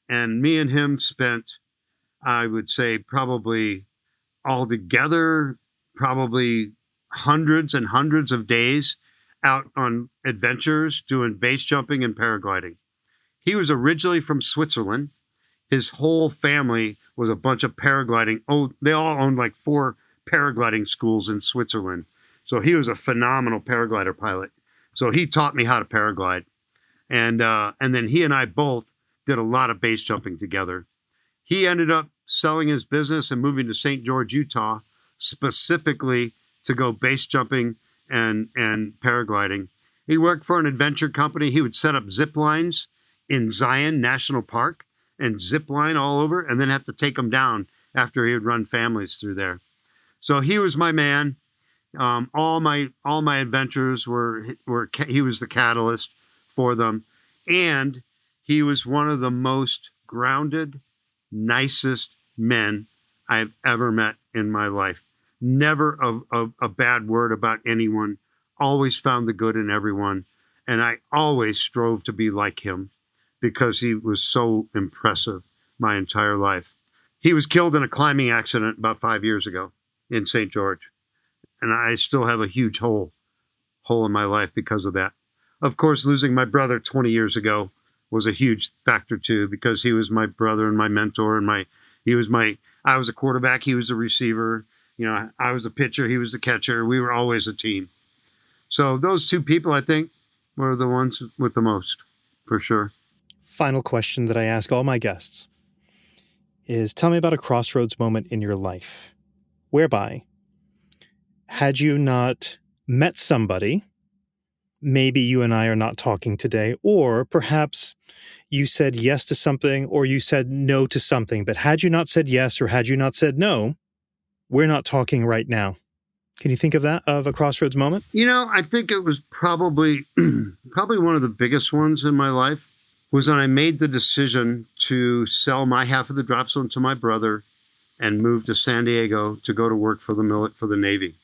And me and him spent, I would say, probably altogether, probably hundreds and hundreds of days out on adventures doing base jumping and paragliding. He was originally from Switzerland. His whole family was a bunch of paragliding. Oh, they all owned like 4 paragliding schools in Switzerland. So he was a phenomenal paraglider pilot. So he taught me how to paraglide. And then he and I both did a lot of base jumping together. He ended up selling his business and moving to St. George, Utah, specifically to go base jumping and paragliding. He worked for an adventure company. He would set up zip lines in Zion National Park and zip line all over, and then have to take them down after he would run families through there. So he was my man. All my adventures were he was the catalyst for them, and he was one of the most grounded, nicest men I've ever met in my life. Never a bad word about anyone. Always found the good in everyone, and I always strove to be like him, because he was so impressive my entire life. He was killed in a climbing accident about 5 years ago in St. George. And I still have a huge hole in my life because of that. Of course, losing my brother 20 years ago was a huge factor too, because he was my brother and my mentor, and I was a quarterback, he was a receiver. I was the pitcher, he was the catcher. We were always a team. So those 2 people, I think, were the ones with the most, for sure. Final question that I ask all my guests is, tell me about a crossroads moment in your life whereby, had you not met somebody, maybe you and I are not talking today, or perhaps you said yes to something or you said no to something, but had you not said yes or had you not said no, we're not talking right now. Can you think of a crossroads moment? I think it was probably one of the biggest ones in my life was when I made the decision to sell my half of the drop zone to my brother and move to San Diego to go to work for the Navy.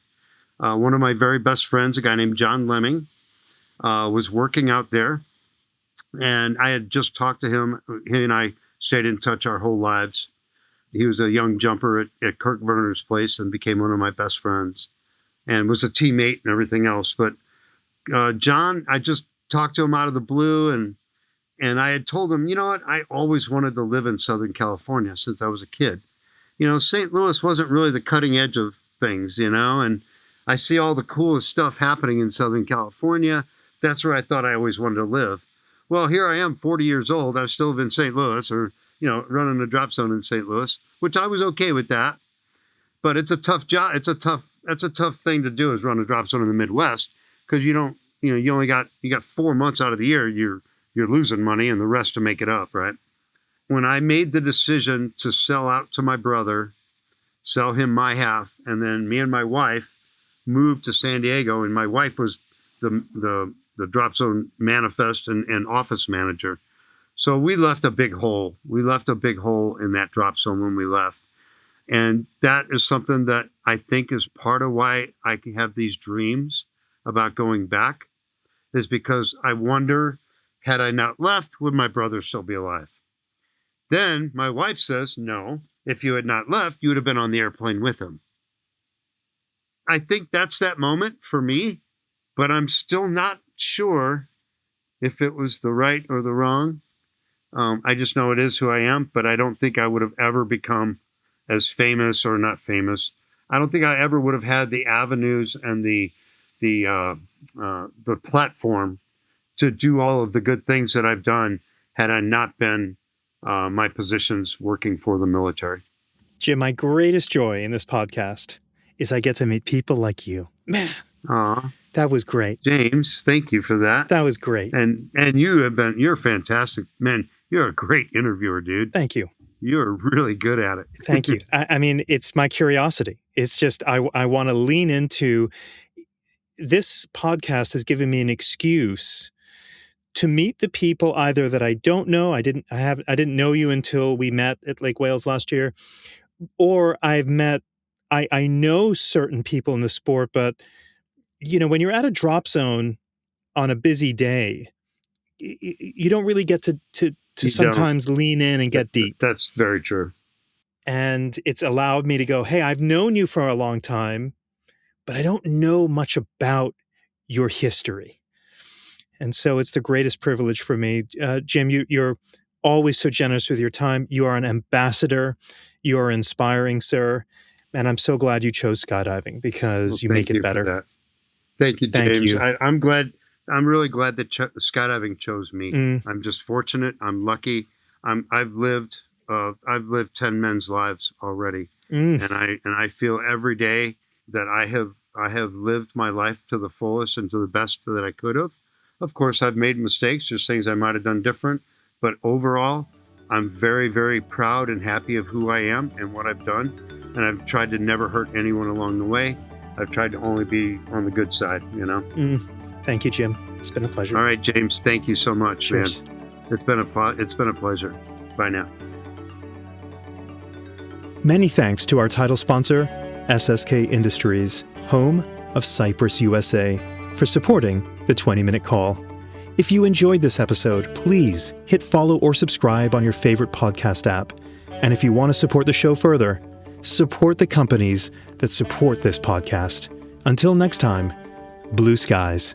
One of my very best friends, a guy named John Lemming, was working out there, and I had just talked to him. He and I stayed in touch our whole lives. He was a young jumper at Kirk Werner's place and became one of my best friends and was a teammate and everything else. But John, I just talked to him out of the blue, and I had told him, you know what, I always wanted to live in Southern California since I was a kid. St. Louis wasn't really the cutting edge of things, and I see all the coolest stuff happening in Southern California. That's where I thought I always wanted to live. Well, here I am, 40 years old. I still live in St. Louis, or, running a drop zone in St. Louis, which I was okay with that. But it's a tough job. That's a tough thing to do, is run a drop zone in the Midwest, because you got 4 months out of the year, you're losing money and the rest to make it up, right? When I made the decision to sell out to my brother, sell him my half, and then me and my wife moved to San Diego, and my wife was the drop zone manifest and office manager. So we left a big hole. We left a big hole in that drop zone when we left. And that is something that I think is part of why I can have these dreams about going back, is because I wonder, had I not left, would my brother still be alive? Then my wife says, no, if you had not left, you would have been on the airplane with him. I think that's that moment for me, but I'm still not sure if it was the right or the wrong. I just know it is who I am, but I don't think I would have ever become as famous, or not famous. I don't think I ever would have had the avenues and the platform to do all of the good things that I've done had I not been my positions working for the military. Jim, my greatest joy in this podcast is I get to meet people like you. Man, that was great. James, thank you for that. That was great. And you're fantastic. Man, you're a great interviewer, dude. Thank you. You're really good at it. Thank you. I mean, it's my curiosity. It's just, I want to lean into, this podcast has given me an excuse to meet the people either that I don't know. I didn't know you until we met at Lake Wales last year, or I know certain people in the sport, but when you're at a drop zone on a busy day, you don't really get to sometimes lean in and get deep. That's very true. And it's allowed me to go, hey, I've known you for a long time, but I don't know much about your history. And so it's the greatest privilege for me. Jim, you're always so generous with your time. You are an ambassador. You are inspiring, sir. And I'm so glad you chose skydiving because you make it better. For that. Thank you, James. Thank you. I'm glad. I'm really glad that skydiving chose me. I'm just fortunate. I'm lucky. I've lived 10 men's lives already, and I feel every day that I have lived my life to the fullest and to the best that I could have. Of course, I've made mistakes. There's things I might have done different, but overall, I'm very, very proud and happy of who I am and what I've done. And I've tried to never hurt anyone along the way. I've tried to only be on the good side, you know? Thank you, Jim. It's been a pleasure. All right, James. Thank you so much, Cheers. man. It's been a pleasure. Bye now. Many thanks to our title sponsor, SSK Industries, home of Cypress USA, for supporting the 20-Minute Call. If you enjoyed this episode, please hit follow or subscribe on your favorite podcast app. And if you want to support the show further, support the companies that support this podcast. Until next time, blue skies.